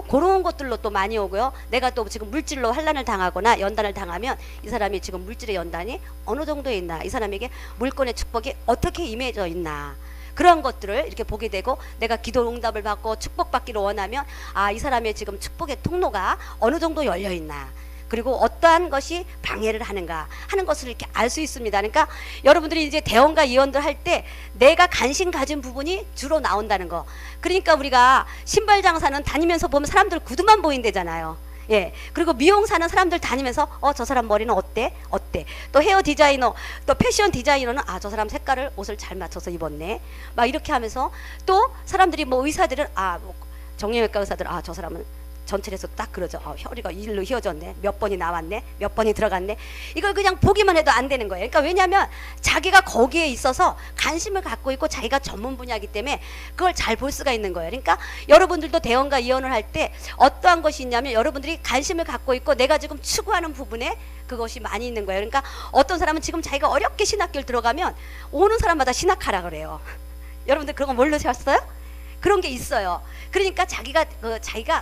그런 것들로 또 많이 오고요. 내가 또 지금 물질로 환난을 당하거나 연단을 당하면 이 사람이 지금 물질의 연단이 어느 정도에 있나, 이 사람에게 물권의 축복이 어떻게 임해져 있나, 그런 것들을 이렇게 보게 되고, 내가 기도 응답을 받고 축복받기를 원하면 아, 이 사람의 지금 축복의 통로가 어느 정도 열려 있나, 그리고 어떠한 것이 방해를 하는가 하는 것을 이렇게 알 수 있습니다. 그러니까 여러분들이 이제 대원과 예언들 할 때 내가 관심 가진 부분이 주로 나온다는 거. 그러니까 우리가 신발 장사는 다니면서 보면 사람들 구두만 보인대잖아요. 예. 그리고 미용 사는 사람들 다니면서 저 사람 머리는 어때? 또 헤어 디자이너, 또 패션 디자이너는 아, 저 사람 색깔을 옷을 잘 맞춰서 입었네. 막 이렇게 하면서 또 사람들이 뭐 의사들은 뭐 정형외과 의사들 저 사람은 전철에서 딱 그러죠. 혀리가 일로 휘어졌네. 몇 번이 나왔네. 몇 번이 들어갔네. 이걸 그냥 보기만 해도 안 되는 거예요. 그러니까 왜냐하면 자기가 거기에 있어서 관심을 갖고 있고 자기가 전문 분야이기 때문에 그걸 잘 볼 수가 있는 거예요. 그러니까 여러분들도 대원과 예언을 할 때 어떠한 것이 있냐면 여러분들이 관심을 갖고 있고 내가 지금 추구하는 부분에 그것이 많이 있는 거예요. 그러니까 어떤 사람은 지금 자기가 어렵게 신학교를 들어가면 오는 사람마다 신학하라 그래요. 여러분들 그런 거 모르셨어요? 그런 게 있어요. 그러니까 자기가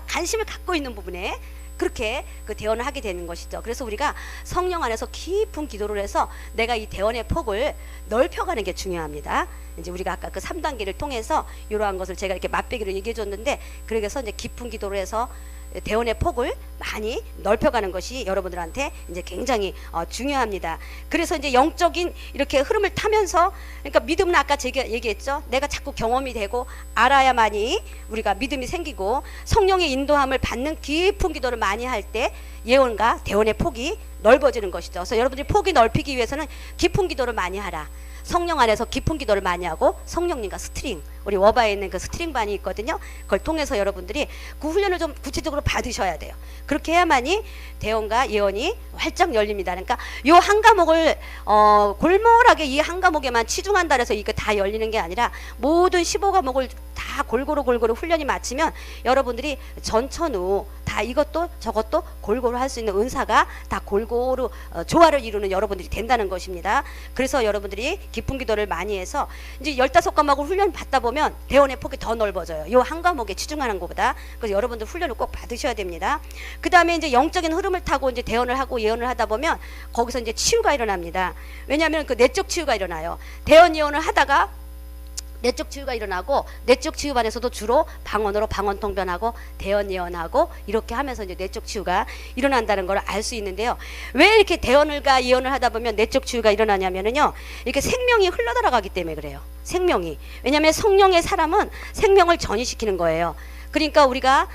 관심을 갖고 있는 부분에 그렇게 그 대원을 하게 되는 것이죠. 그래서 우리가 성령 안에서 깊은 기도를 해서 내가 이 대원의 폭을 넓혀가는 게 중요합니다. 이제 우리가 아까 그 3단계를 통해서 이러한 것을 제가 이렇게 맛배기로 얘기해 줬는데, 그래서 이제 깊은 기도를 해서 대원의 폭을 많이 넓혀가는 것이 여러분들한테 이제 굉장히 중요합니다. 그래서 이제 영적인 이렇게 흐름을 타면서, 그러니까 믿음은 아까 제가 얘기했죠. 내가 자꾸 경험이 되고 알아야만이 우리가 믿음이 생기고 성령의 인도함을 받는 깊은 기도를 많이 할 때 예언과 대원의 폭이 넓어지는 것이죠. 그래서 여러분들이 폭이 넓히기 위해서는 깊은 기도를 많이 하라. 성령 안에서 깊은 기도를 많이 하고 성령님과 스트링, 우리 워바에 있는 그 스트링반이 있거든요. 그걸 통해서 여러분들이 그 훈련을 좀 구체적으로 받으셔야 돼요. 그렇게 해야만이 대원과 예언이 활짝 열립니다. 그러니까 요 한 과목을 골몰하게 이 한 과목에만 치중한다 해서 이거 다 열리는 게 아니라 모든 15과목을 다 골고루 훈련이 마치면 여러분들이 전천후 다 이것도 저것도 골고루 할 수 있는 은사가 다 골고루 조화를 이루는 여러분들이 된다는 것입니다. 그래서 여러분들이 깊은 기도를 많이 해서 이제 15과목을 훈련 받다 보면 대원의 폭이 더 넓어져요. 요 한 과목에 치중하는 것보다. 그래서 여러분들 훈련을 꼭 받으셔야 됩니다. 그 다음에 이제 영적인 흐름을 타고 이제 대원을 하고 예언을 하다 보면 거기서 이제 치유가 일어납니다. 왜냐하면 그 내적 치유가 일어나요. 대원 예언을 하다가 내적 치유가 일어나고, 내적 치유반에서도 주로 방언으로 방언 통변하고 대언 예언하고 이렇게 하면서 이제 내적 치유가 일어난다는 걸 알 수 있는데요. 왜 이렇게 대언을과 예언을 하다 보면 내적 치유가 일어나냐면은요, 이렇게 생명이 흘러들어가기 때문에 그래요. 생명이. 왜냐하면 성령의 사람은 생명을 전이시키는 거예요. 그러니까 우리가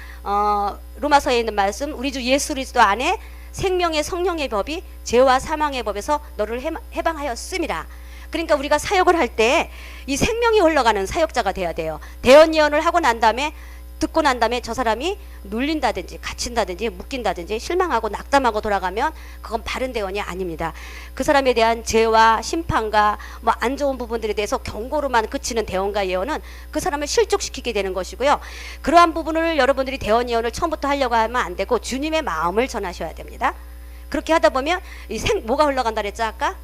로마서에 있는 말씀, 우리 주 예수 그리스도 안에 생명의 성령의 법이 죄와 사망의 법에서 너를 해방하였음이라. 그러니까 우리가 사역을 할 때 이 생명이 흘러가는 사역자가 돼야 돼요. 대언 예언을 하고 난 다음에, 듣고 난 다음에 저 사람이 눌린다든지 갇힌다든지 묶인다든지 실망하고 낙담하고 돌아가면 그건 바른 대언이 아닙니다. 그 사람에 대한 죄와 심판과 뭐 안 좋은 부분들에 대해서 경고로만 그치는 대언과 예언은 그 사람을 실족시키게 되는 것이고요. 그러한 부분을 여러분들이 대언 예언을 처음부터 하려고 하면 안 되고 주님의 마음을 전하셔야 됩니다. 그렇게 하다 보면 뭐가 흘러간다 그랬죠 아까?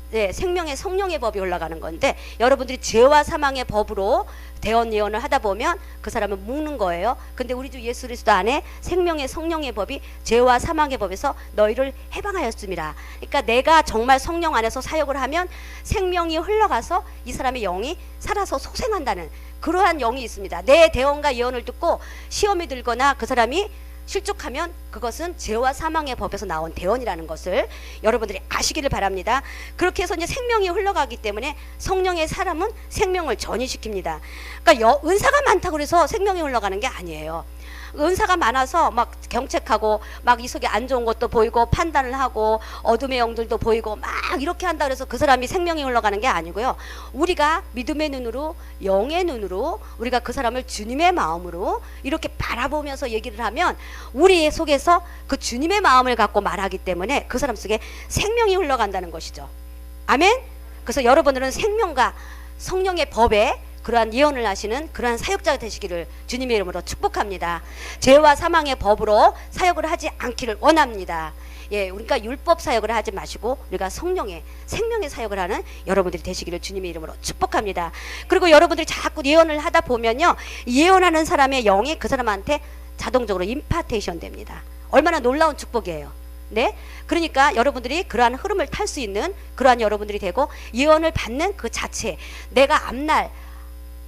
네, 생명의 성령의 법이 올라가는 건데, 여러분들이 죄와 사망의 법으로 대언 예언을 하다 보면 그 사람은 묶는 거예요. 근데 우리 주 예수 그리스도 안에 생명의 성령의 법이 죄와 사망의 법에서 너희를 해방하였습니다. 그러니까 내가 정말 성령 안에서 사역을 하면 생명이 흘러가서 이 사람의 영이 살아서 소생한다는 그러한 영이 있습니다. 내 대언과 예언을 듣고 시험이 들거나 그 사람이 실족하면 그것은 죄와 사망의 법에서 나온 대언이라는 것을 여러분들이 아시기를 바랍니다. 그렇게 해서 이제 생명이 흘러가기 때문에 성령의 사람은 생명을 전이시킵니다. 그러니까 은사가 많다고 해서 생명이 흘러가는 게 아니에요. 은사가 많아서 막 경책하고 막 이 속에 안 좋은 것도 보이고 판단을 하고 어둠의 영들도 보이고 막 이렇게 한다 그래서 그 사람이 생명이 흘러가는 게 아니고요. 우리가 믿음의 눈으로, 영의 눈으로, 우리가 그 사람을 주님의 마음으로 이렇게 바라보면서 얘기를 하면 우리 속에서 그 주님의 마음을 갖고 말하기 때문에 그 사람 속에 생명이 흘러간다는 것이죠. 아멘. 그래서 여러분들은 생명과 성령의 법에 그러한 예언을 하시는 그러한 사역자가 되시기를 주님의 이름으로 축복합니다. 죄와 사망의 법으로 사역을 하지 않기를 원합니다. 예, 우리가 율법 사역을 하지 마시고 우리가 성령의 생명의 사역을 하는 여러분들이 되시기를 주님의 이름으로 축복합니다. 그리고 여러분들이 자꾸 예언을 하다 보면요, 예언하는 사람의 영이 그 사람한테 자동적으로 임파테이션 됩니다. 얼마나 놀라운 축복이에요. 네, 그러니까 여러분들이 그러한 흐름을 탈 수 있는 그러한 여러분들이 되고 예언을 받는 그 자체, 내가 앞날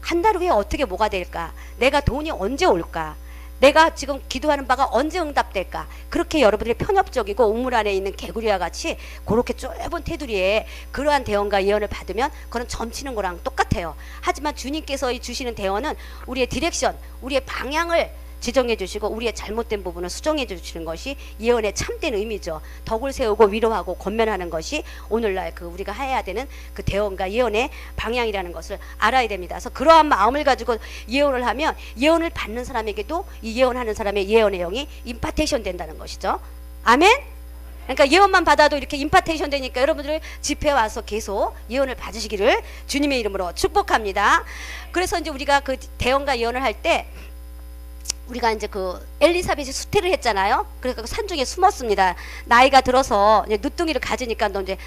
한 달 후에 어떻게 뭐가 될까, 내가 돈이 언제 올까, 내가 지금 기도하는 바가 언제 응답될까, 그렇게 여러분들이 편협적이고 우물 안에 있는 개구리와 같이 그렇게 좁은 테두리에 그러한 대언과 예언을 받으면 그건 점치는 거랑 똑같아요. 하지만 주님께서 주시는 대언은 우리의 디렉션, 우리의 방향을 지정해 주시고 우리의 잘못된 부분을 수정해 주시는 것이 예언의 참된 의미죠. 덕을 세우고 위로하고 권면하는 것이 오늘날 그 우리가 해야 되는 그 대언과 예언의 방향이라는 것을 알아야 됩니다. 그래서 그러한 마음을 가지고 예언을 하면 예언을 받는 사람에게도 이 예언하는 사람의 예언의 영이 임파테이션 된다는 것이죠. 아멘. 그러니까 예언만 받아도 이렇게 임파테이션 되니까 여러분들 집회에 와서 계속 예언을 받으시기를 주님의 이름으로 축복합니다. 그래서 이제 우리가 그 대언과 예언을 할 때 우리가 이제 그 엘리사벳이 수태를 했잖아요. 그래서 산중에 숨었습니다. 나이가 들어서 이제 늦둥이를 가지니까 너 이제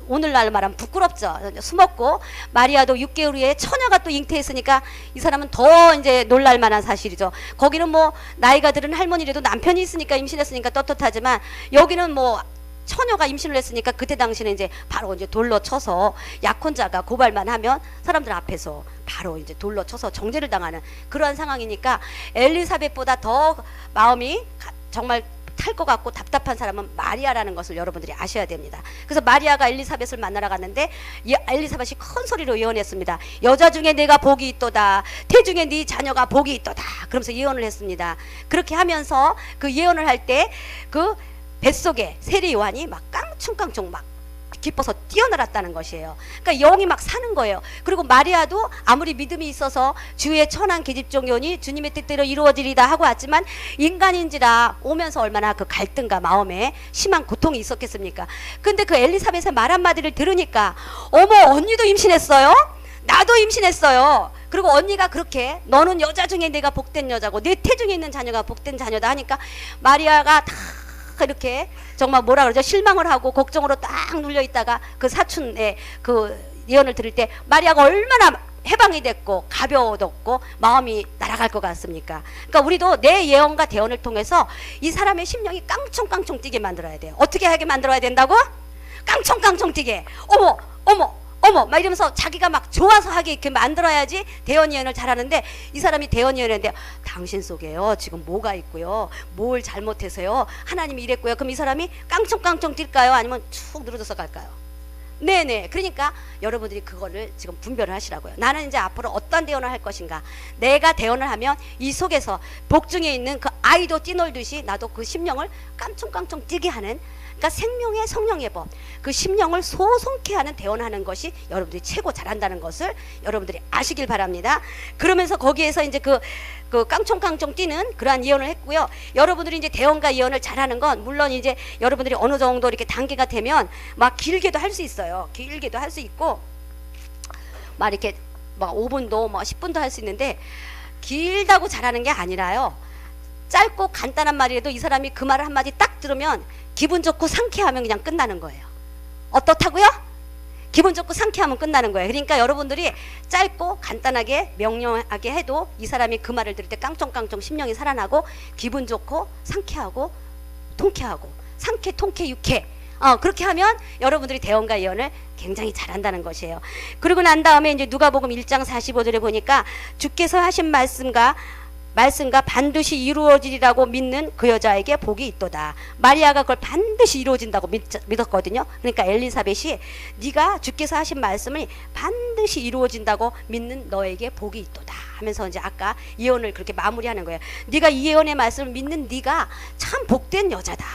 오늘날 말하면 부끄럽죠. 숨었고 마리아도 6개월 후에 처녀가 또 잉태했으니까 이 사람은 더 이제 놀랄 만한 사실이죠. 거기는 뭐 나이가 들은 할머니라도 남편이 있으니까 임신했으니까 떳떳하지만 여기는 뭐 처녀가 임신을 했으니까 그때 당시는 이제 바로 이제 돌로 쳐서 약혼자가 고발만 하면 사람들 앞에서 바로 이제 돌로 쳐서 정죄를 당하는 그러한 상황이니까 엘리사벳보다 더 마음이 정말 탈 것 같고 답답한 사람은 마리아라는 것을 여러분들이 아셔야 됩니다. 그래서 마리아가 엘리사벳을 만나러 갔는데 엘리사벳이 큰 소리로 예언했습니다. 여자 중에 내가 복이 있도다. 태중에 네 자녀가 복이 있도다. 그러면서 예언을 했습니다. 그렇게 하면서 그 예언을 할 때 그 뱃속에 세례 요한이 막 깡충깡충 막 기뻐서 뛰어날았다는 것이에요. 그러니까 영이 막 사는 거예요. 그리고 마리아도 아무리 믿음이 있어서 주의 천한 계집종이오니 주님의 뜻대로 이루어지리다 하고 왔지만 인간인지라 오면서 얼마나 그 갈등과 마음에 심한 고통이 있었겠습니까? 근데 그 엘리사벳의 말 한마디를 들으니까 어머, 언니도 임신했어요? 나도 임신했어요. 그리고 언니가 그렇게 너는 여자 중에 내가 복된 여자고 내 태중에 있는 자녀가 복된 자녀다 하니까 마리아가 다 이렇게 정말 뭐라 그러죠? 실망을 하고 걱정으로 딱 눌려 있다가 그 사춘의 그 예언을 들을 때 마리아가 얼마나 해방이 됐고 가벼워졌고 마음이 날아갈 것 같습니까? 그러니까 우리도 내 예언과 대언을 통해서 이 사람의 심령이 깡총깡총 뛰게 만들어야 돼요. 어떻게 하게 만들어야 된다고? 깡총깡총 뛰게. 어머 어머 어머 막 이러면서 자기가 막 좋아서 하게 이렇게 만들어야지 대언 예언을 잘하는데 이 사람이 대언 예언했는데 당신 속에요 지금 뭐가 있고요, 뭘 잘못해서요 하나님이 이랬고요. 그럼 이 사람이 깡총깡총 뛸까요? 아니면 축 늘어져서 갈까요? 네네. 그러니까 여러분들이 그거를 지금 분별을 하시라고요. 나는 이제 앞으로 어떤 대언을 할 것인가, 내가 대언을 하면 이 속에서 복중에 있는 그 아이도 뛰놀듯이 나도 그 심령을 깡총깡총 뛰게 하는, 그러니까 생명의 성령의 법, 그 심령을 소송케 하는 대언하는 것이 여러분들이 최고 잘한다는 것을 여러분들이 아시길 바랍니다. 그러면서 거기에서 이제 그 깡총깡총 뛰는 그러한 예언을 했고요. 여러분들이 이제 대언과 예언을 잘하는 건 물론 이제 여러분들이 어느 정도 이렇게 단계가 되면 막 길게도 할 수 있어요. 길게도 할 수 있고 막 이렇게 막 5분도 뭐 10분도 할 수 있는데 길다고 잘하는 게 아니라요. 짧고 간단한 말이라도 이 사람이 그 말을 한마디 딱 들으면 기분 좋고 상쾌하면 그냥 끝나는 거예요. 어떻다고요? 기분 좋고 상쾌하면 끝나는 거예요. 그러니까 여러분들이 짧고 간단하게 명료하게 해도 이 사람이 그 말을 들을 때 깡총깡총 심령이 살아나고 기분 좋고 상쾌하고 통쾌하고 상쾌 통쾌 유쾌 그렇게 하면 여러분들이 대언과 예언을 굉장히 잘한다는 것이에요. 그리고 난 다음에 이제 누가복음 1장 45절에 보니까 주께서 하신 말씀과 말씀과 반드시 이루어지리라고 믿는 그 여자에게 복이 있도다. 마리아가 그걸 반드시 이루어진다고 믿었거든요. 그러니까 엘리사벳이 네가 주께서 하신 말씀이 반드시 이루어진다고 믿는 너에게 복이 있도다 하면서 이제 아까 예언을 그렇게 마무리하는 거예요. 네가 이 예언의 말씀을 믿는 네가 참 복된 여자다.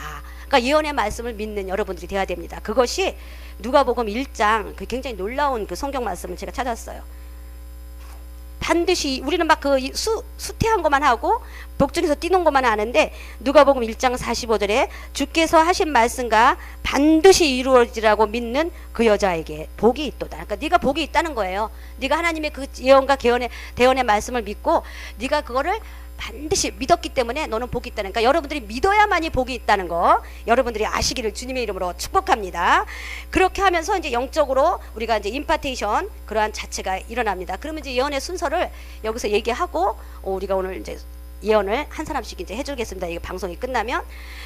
그러니까 예언의 말씀을 믿는 여러분들이 돼야 됩니다. 그것이 누가복음 1장 그 굉장히 놀라운 그 성경 말씀을 제가 찾았어요. 반드시 우리는 막 그 수태한 것만 하고 복중에서 뛰는 것만 아는데 누가복음 1장 45절에 주께서 하신 말씀과 반드시 이루어지라고 믿는 그 여자에게 복이 있도다. 그러니까 네가 복이 있다는 거예요. 네가 하나님의 그 예언과 대언의 말씀을 믿고 네가 그거를 반드시 믿었기 때문에 너는 복이 있다는, 그러니까 여러분들이 믿어야만이 복이 있다는 거 여러분들이 아시기를 주님의 이름으로 축복합니다. 그렇게 하면서 이제 영적으로 우리가 이제 임파테이션 그러한 자체가 일어납니다. 그러면 이제 예언의 순서를 여기서 얘기하고 우리가 오늘 이제 예언을 한 사람씩 이제 해주겠습니다. 이 방송이 끝나면.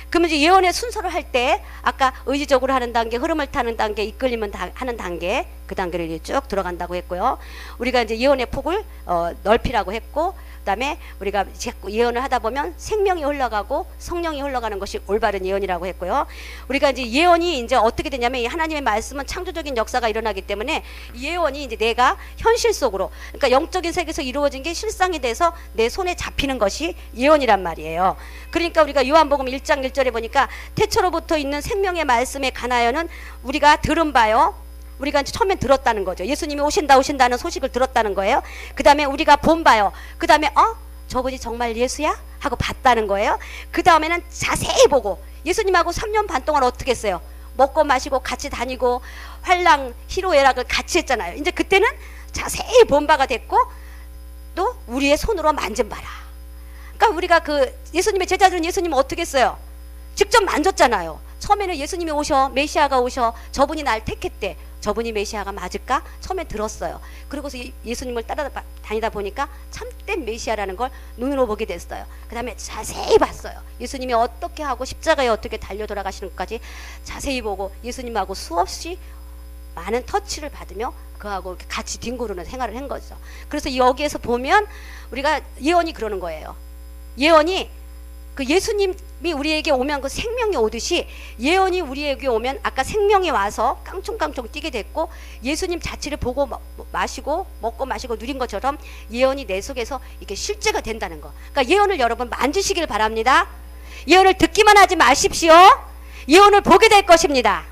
그러면 이제 예언의 순서를 할 때 아까 의지적으로 하는 단계, 흐름을 타는 단계, 이끌림은 하는 단계, 그 단계를 이제 쭉 들어간다고 했고요. 우리가 이제 예언의 폭을 넓히라고 했고, 그다음에 우리가 자꾸 예언을 하다 보면 생명이 흘러가고 성령이 흘러가는 것이 올바른 예언이라고 했고요. 우리가 이제 예언이 이제 어떻게 되냐면 이 하나님의 말씀은 창조적인 역사가 일어나기 때문에 예언이 이제 내가 현실 속으로, 그러니까 영적인 세계에서 이루어진 게 실상이 돼서 내 손에 잡히는 것이 예언이란 말이에요. 그러니까 우리가 요한복음 1장 1절에 보니까 태초로부터 있는 생명의 말씀에 관하여는 우리가 들은 바요. 우리가 이제 처음엔 들었다는 거죠. 예수님이 오신다는 소식을 들었다는 거예요. 그 다음에 우리가 본 바요. 그 다음에 저분이 정말 예수야? 하고 봤다는 거예요. 그 다음에는 자세히 보고 예수님하고 3년 반 동안 어떻게 했어요? 먹고 마시고 같이 다니고 환랑 희로애락을 같이 했잖아요. 이제 그때는 자세히 본 바가 됐고 또 우리의 손으로 만진 바라. 그러니까 우리가 그 예수님의 제자들은 예수님을 어떻게 했어요? 직접 만졌잖아요. 처음에는 예수님이 오셔, 메시아가 오셔, 저분이 날 택했대. 저분이 메시아가 맞을까? 처음에 들었어요. 그리고서 예수님을 따라다니다 보니까 참된 메시아라는 걸 눈으로 보게 됐어요. 그 다음에 자세히 봤어요. 예수님이 어떻게 하고 십자가에 어떻게 달려 돌아가시는 것까지 자세히 보고 예수님하고 수없이 많은 터치를 받으며 그하고 같이 뒹구르는 생활을 한 거죠. 그래서 여기에서 보면 우리가 예언이 그러는 거예요. 예언이 그 예수님이 우리에게 오면 그 생명이 오듯이 예언이 우리에게 오면 아까 생명이 와서 깡총깡총 뛰게 됐고 예수님 자체를 보고 마시고 먹고 마시고 누린 것처럼 예언이 내 속에서 이게 실제가 된다는 거. 그러니까 예언을 여러분 만지시길 바랍니다. 예언을 듣기만 하지 마십시오. 예언을 보게 될 것입니다.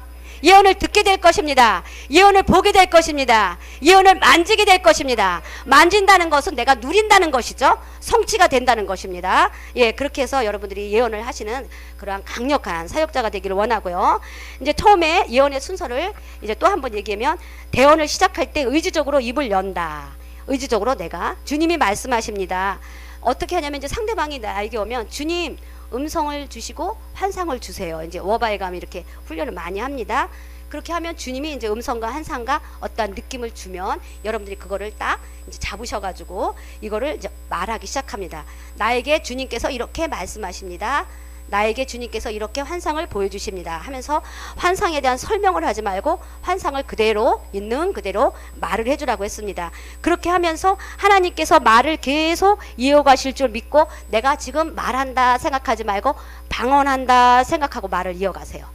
예언을 듣게 될 것입니다. 예언을 보게 될 것입니다. 예언을 만지게 될 것입니다. 만진다는 것은 내가 누린다는 것이죠. 성취가 된다는 것입니다. 예, 그렇게 해서 여러분들이 예언을 하시는 그러한 강력한 사역자가 되기를 원하고요. 이제 처음에 예언의 순서를 이제 또 한 번 얘기하면 대언을 시작할 때 의지적으로 입을 연다. 의지적으로 내가 주님이 말씀하십니다. 어떻게 하냐면 이제 상대방이 나에게 오면 주님 음성을 주시고 환상을 주세요. 이제 워바에 가면 이렇게 훈련을 많이 합니다. 그렇게 하면 주님이 이제 음성과 환상과 어떠한 느낌을 주면 여러분들이 그거를 딱 이제 잡으셔가지고 이거를 이제 말하기 시작합니다. 나에게 주님께서 이렇게 말씀하십니다. 나에게 주님께서 이렇게 환상을 보여주십니다 하면서 환상에 대한 설명을 하지 말고 환상을 그대로 있는 그대로 말을 해주라고 했습니다. 그렇게 하면서 하나님께서 말을 계속 이어가실 줄 믿고 내가 지금 말한다 생각하지 말고 방언한다 생각하고 말을 이어가세요.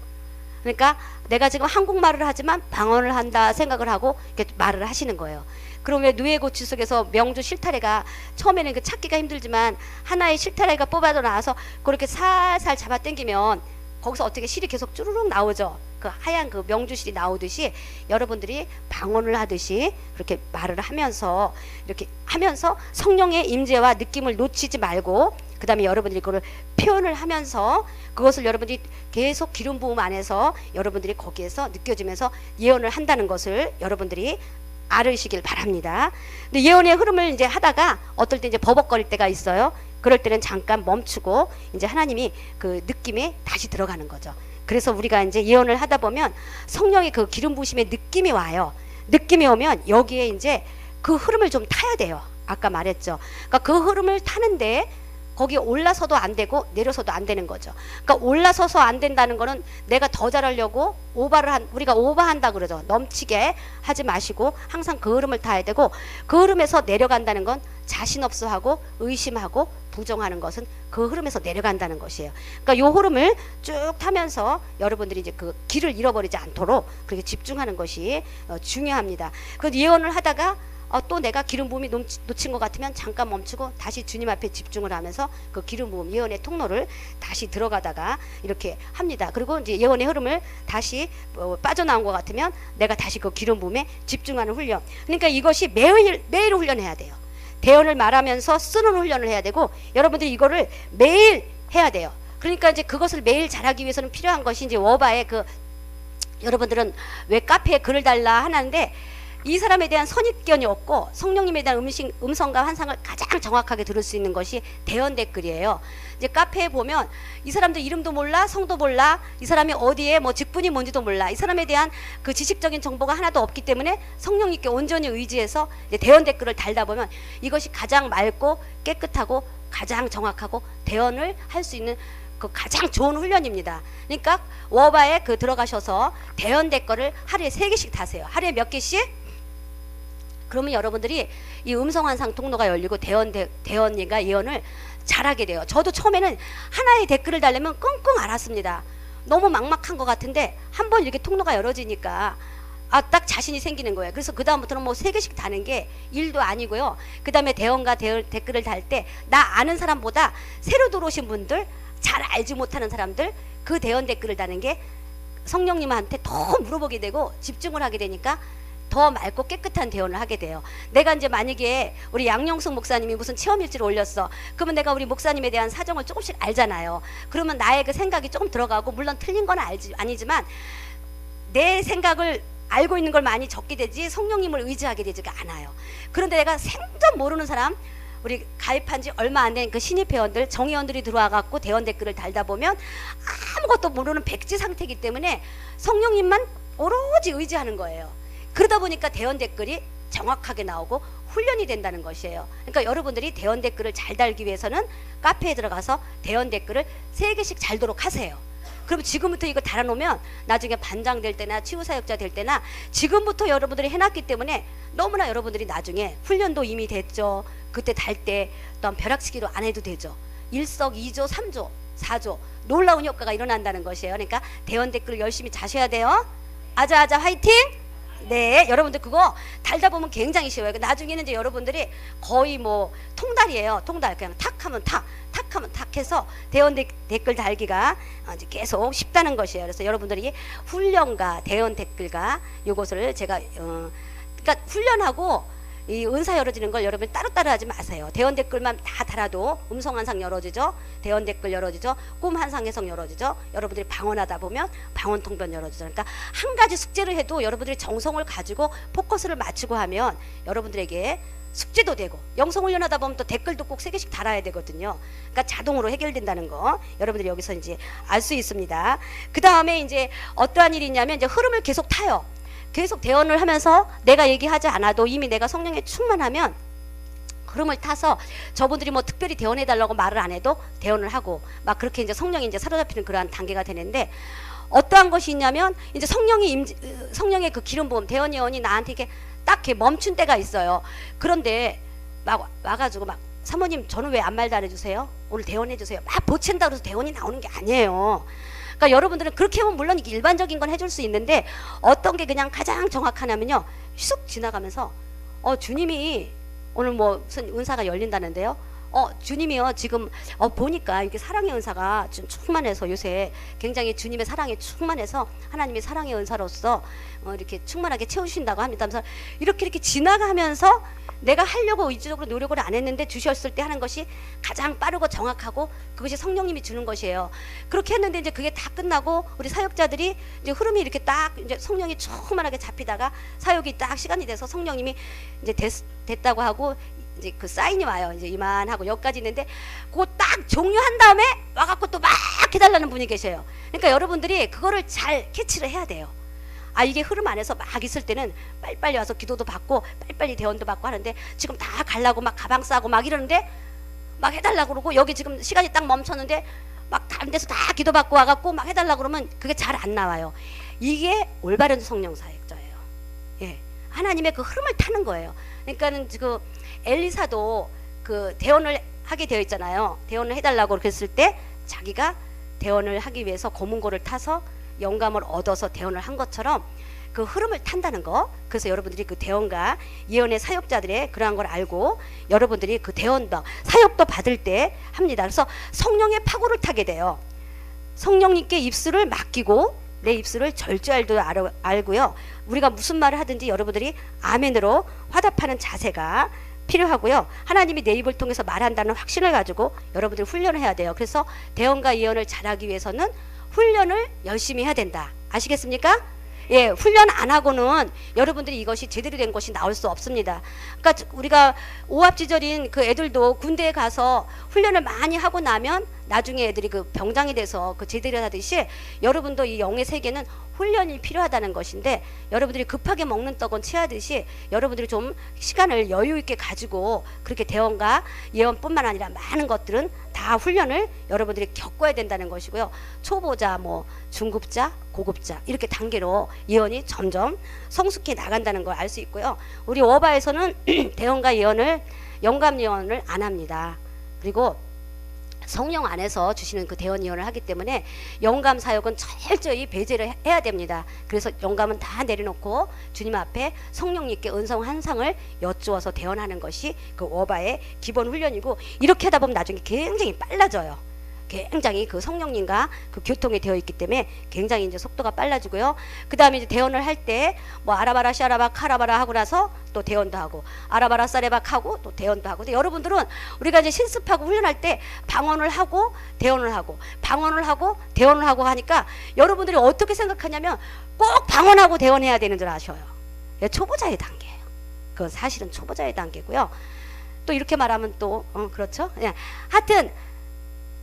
그러니까 내가 지금 한국말을 하지만 방언을 한다 생각을 하고 이렇게 말을 하시는 거예요. 그러면 누에고치 속에서 명주 실타래가 처음에는 그 찾기가 힘들지만 하나의 실타래가 뽑아져 나와서 그렇게 살살 잡아 당기면 거기서 어떻게 실이 계속 쭈루룩 나오죠. 그 하얀 그 명주실이 나오듯이 여러분들이 방언을 하듯이 그렇게 말을 하면서 이렇게 하면서 성령의 임재와 느낌을 놓치지 말고 그 다음에 여러분들이 그걸 표현을 하면서 그것을 여러분들이 계속 기름 부음 안에서 여러분들이 거기에서 느껴지면서 예언을 한다는 것을 여러분들이 알으시길 바랍니다. 근데 예언의 흐름을 이제 하다가 어떨 때 이제 버벅거릴 때가 있어요. 그럴 때는 잠깐 멈추고 이제 하나님이 그 느낌에 다시 들어가는 거죠. 그래서 우리가 이제 예언을 하다 보면 성령의 그 기름 부으심의 느낌이 와요. 느낌이 오면 여기에 이제 그 흐름을 좀 타야 돼요. 아까 말했죠. 그러니까 그 흐름을 타는데 거기 올라서도 안 되고 내려서도 안 되는 거죠. 그러니까 올라서서 안 된다는 거는 내가 더 잘하려고 우리가 오버한다 그러죠. 넘치게 하지 마시고 항상 그 흐름을 타야 되고 그 흐름에서 내려간다는 건 자신 없어 하고 의심하고 부정하는 것은 그 흐름에서 내려간다는 것이에요. 그러니까 요 흐름을 쭉 타면서 여러분들이 이제 그 길을 잃어버리지 않도록 그렇게 집중하는 것이 중요합니다. 그 예언을 하다가 또 내가 기름 부음이 놓친 것 같으면 잠깐 멈추고 다시 주님 앞에 집중을 하면서 그 기름 부음 예언의 통로를 다시 들어가다가 이렇게 합니다. 그리고 이제 예언의 흐름을 다시 빠져나온 것 같으면 내가 다시 그 기름 부음에 집중하는 훈련. 그러니까 이것이 매일 훈련해야 돼요. 대언을 말하면서 쓰는 훈련을 해야 되고 여러분들이 이거를 매일 해야 돼요. 그러니까 이제 그것을 매일 잘하기 위해서는 필요한 것이 이제 워바의 그 여러분들은 왜 카페에 글을 달라 하는데 이 사람에 대한 선입견이 없고 성령님에 대한 음성과 환상을 가장 정확하게 들을 수 있는 것이 대언 댓글이에요. 이제 카페에 보면 이 사람들 이름도 몰라, 성도 몰라, 이 사람이 어디에 뭐 직분이 뭔지도 몰라, 이 사람에 대한 그 지식적인 정보가 하나도 없기 때문에 성령님께 온전히 의지해서 이제 대언 댓글을 달다 보면 이것이 가장 맑고 깨끗하고 가장 정확하고 대언을 할 수 있는 그 가장 좋은 훈련입니다. 그러니까 워바에 그 들어가셔서 대언 댓글을 하루에 3개씩 다세요. 하루에 몇 개씩? 그러면 여러분들이 이 음성환상 통로가 열리고 대언과 예언을 잘하게 돼요. 저도 처음에는 하나의 댓글을 달려면 끙끙 앓았습니다. 너무 막막한 것 같은데 한번 이렇게 통로가 열어지니까 딱 자신이 생기는 거예요. 그래서 그 다음부터는 뭐 3개씩 다는 게 일도 아니고요. 그 다음에 대언과 댓글을 달 때 나 아는 사람보다 새로 들어오신 분들, 잘 알지 못하는 사람들 그 대언 댓글을 다는 게 성령님한테 더 물어보게 되고 집중을 하게 되니까 더 맑고 깨끗한 대언을 하게 돼요. 내가 이제 만약에 우리 양영숙 목사님이 무슨 체험일지를 올렸어. 그러면 내가 우리 목사님에 대한 사정을 조금씩 알잖아요. 그러면 나의 그 생각이 조금 들어가고 물론 틀린 건 아니지만 내 생각을 알고 있는 걸 많이 적게 되지 성령님을 의지하게 되지가 않아요. 그런데 내가 생전 모르는 사람 우리 가입한 지 얼마 안 된 그 신입 회원들 정회원들이 들어와 갖고 대언 댓글을 달다 보면 아무것도 모르는 백지 상태이기 때문에 성령님만 오로지 의지하는 거예요. 그러다 보니까 대언 댓글이 정확하게 나오고 훈련이 된다는 것이에요. 그러니까 여러분들이 대언 댓글을 잘 달기 위해서는 카페에 들어가서 대언 댓글을 3개씩 달도록 하세요. 그럼 지금부터 이거 달아놓으면 나중에 반장 될 때나 치유사역자 될 때나 지금부터 여러분들이 해놨기 때문에 너무나 여러분들이 나중에 훈련도 이미 됐죠. 그때 달 때 또한 벼락치기도 안 해도 되죠. 일석이조, 3조, 4조 놀라운 효과가 일어난다는 것이에요. 그러니까 대언 댓글을 열심히 자셔야 돼요. 아자아자 화이팅! 네, 여러분들 그거 달다 보면 굉장히 쉬워요. 나중에는 이제 여러분들이 거의 뭐 통달이에요. 통달. 그냥 탁 하면 탁 하면 탁 해서 대언 댓글 달기가 이제 계속 쉽다는 것이에요. 그래서 여러분들이 훈련과 대언 댓글과 요것을 제가 그러니까 훈련하고 이 은사 열어지는 걸 여러분 따로따로 하지 마세요. 대언 댓글만 다 달아도 음성환상 열어지죠. 대언 댓글 열어지죠. 꿈환상 해석 열어지죠. 여러분들이 방언하다 보면 방언통변 열어지죠. 그러니까 한 가지 숙제를 해도 여러분들이 정성을 가지고 포커스를 맞추고 하면 여러분들에게 숙제도 되고 영성훈련하다 보면 또 댓글도 꼭 3개씩 달아야 되거든요. 그러니까 자동으로 해결된다는 거 여러분들이 여기서 이제 알 수 있습니다. 그 다음에 이제 어떠한 일이 있냐면 이제 흐름을 계속 타요. 계속 대언을 하면서 내가 얘기하지 않아도 이미 내가 성령에 충만하면 흐름을 타서 저분들이 뭐 특별히 대언해달라고 말을 안 해도 대언을 하고 막 그렇게 이제 성령이 이제 사로잡히는 그러한 단계가 되는데 어떠한 것이 있냐면 이제 성령의 그 기름 부음 대언 예언이 나한테 이렇게 딱 이렇게 멈춘 때가 있어요. 그런데 막 와가지고 막 사모님 저는 왜 아무 말도 안 해주세요? 오늘 대언해주세요. 막 보챈다 그래서 대언이 나오는 게 아니에요. 그러니까 여러분들은 그렇게 하면 물론 일반적인 건 해줄 수 있는데 어떤 게 그냥 가장 정확하냐면요. 쑥 지나가면서 주님이 오늘 뭐 무슨 은사가 열린다는데요. 주님이요 지금 보니까 이렇게 사랑의 은사가 좀 충만해서 요새 굉장히 주님의 사랑에 충만해서 하나님의 사랑의 은사로서 이렇게 충만하게 채우신다고 합니다. 그래서 이렇게 지나가면서 내가 하려고 의지적으로 노력을 안 했는데 주셨을 때 하는 것이 가장 빠르고 정확하고 그것이 성령님이 주는 것이에요. 그렇게 했는데 이제 그게 다 끝나고 우리 사역자들이 이제 흐름이 이렇게 딱 이제 성령이 충만하게 잡히다가 사역이 딱 시간이 돼서 성령님이 이제 됐다고 하고 이제 그 사인이 와요. 이제 이만하고 여기까지 있는데 그거 딱 종료한 다음에 와갖고 또 막 해달라는 분이 계셔요. 그러니까 여러분들이 그거를 잘 캐치를 해야 돼요. 이게 흐름 안에서 막 있을 때는 빨리빨리 와서 기도도 받고 빨리빨리 대언도 받고 하는데 지금 다 가려고 막 가방 싸고 막 이러는데 막 해달라고 그러고 여기 지금 시간이 딱 멈췄는데 막 다른 데서 다 기도 받고 와갖고 막 해달라고 그러면 그게 잘 안 나와요. 이게 올바른 성령 사역자예요. 예, 하나님의 그 흐름을 타는 거예요. 그러니까는 그 엘리사도 그 대언을 하게 되어 있잖아요. 대원을 해달라고 그랬을 때 자기가 대원을 하기 위해서 고문고를 타서 영감을 얻어서 대원을 한 것처럼 그 흐름을 탄다는 거. 그래서 여러분들이 그 대원과 예언의 사역자들의 그러한 걸 알고 여러분들이 그 대원도 사역도 받을 때 합니다. 그래서 성령의 파고를 타게 돼요. 성령님께 입술을 맡기고 내 입술을 절제할 줄 알고요. 우리가 무슨 말을 하든지 여러분들이 아멘으로 화답하는 자세가 필요하고요. 하나님이 내 입을 통해서 말한다는 확신을 가지고 여러분들이 훈련을 해야 돼요. 그래서 대언과 예언을 잘하기 위해서는 훈련을 열심히 해야 된다. 아시겠습니까? 예, 훈련 안 하고는 여러분들이 이것이 제대로 된 것이 나올 수 없습니다. 그러니까 우리가 오합지졸인 그 애들도 군대에 가서 훈련을 많이 하고 나면 나중에 애들이 그 병장이 돼서 그 제대로 하듯이 여러분도 이 영의 세계는 훈련이 필요하다는 것인데 여러분들이 급하게 먹는 떡은 체하듯이 여러분들이 좀 시간을 여유 있게 가지고 그렇게 대언과 예언뿐만 아니라 많은 것들은 다 훈련을 여러분들이 겪어야 된다는 것이고요. 초보자, 뭐 중급자, 고급자 이렇게 단계로 예언이 점점 성숙해 나간다는 걸 알 수 있고요. 우리 워바에서는 대언과 예언을 영감 예언을 안 합니다. 그리고 성령 안에서 주시는 그 대언 예언을 하기 때문에 영감 사역은 철저히 배제를 해야 됩니다. 그래서 영감은 다 내려놓고 주님 앞에 성령님께 은성 환상을 여쭈어서 대언하는 것이 그 워바의 기본 훈련이고 이렇게 하다 보면 나중에 굉장히 빨라져요. 굉장히 그 성령님과 그 교통이 되어 있기 때문에 굉장히 이제 속도가 빨라지고요. 그 다음에 이제 대언을 할 때 뭐 아라바라 샤라바 카라바라 하고 나서 또 대언도 하고 아라바라 사레박 하고 또 대언도 하고. 근데 여러분들은 우리가 이제 실습하고 훈련할 때 방언을 하고 대언을 하고 방언을 하고 대언을 하고 하니까 여러분들이 어떻게 생각하냐면 꼭 방언하고 대언해야 되는 줄 아셔요. 초보자의 단계예요. 그건 사실은 초보자의 단계고요. 또 이렇게 말하면 또 그렇죠. 하여튼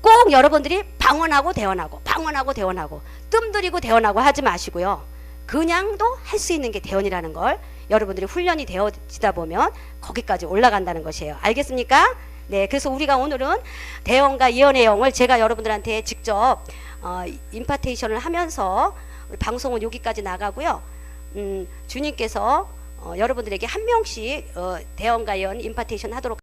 꼭 여러분들이 방언하고 대언하고 방언하고 대언하고 뜸들이고 대언하고 하지 마시고요. 그냥도 할 수 있는 게 대언이라는 걸 여러분들이 훈련이 되어지다 보면 거기까지 올라간다는 것이에요. 알겠습니까? 네, 그래서 우리가 오늘은 대언과 예언의 영을 제가 여러분들한테 직접 임파테이션을 하면서 방송은 여기까지 나가고요. 주님께서 여러분들에게 한 명씩 대언과 예언 임파테이션 하도록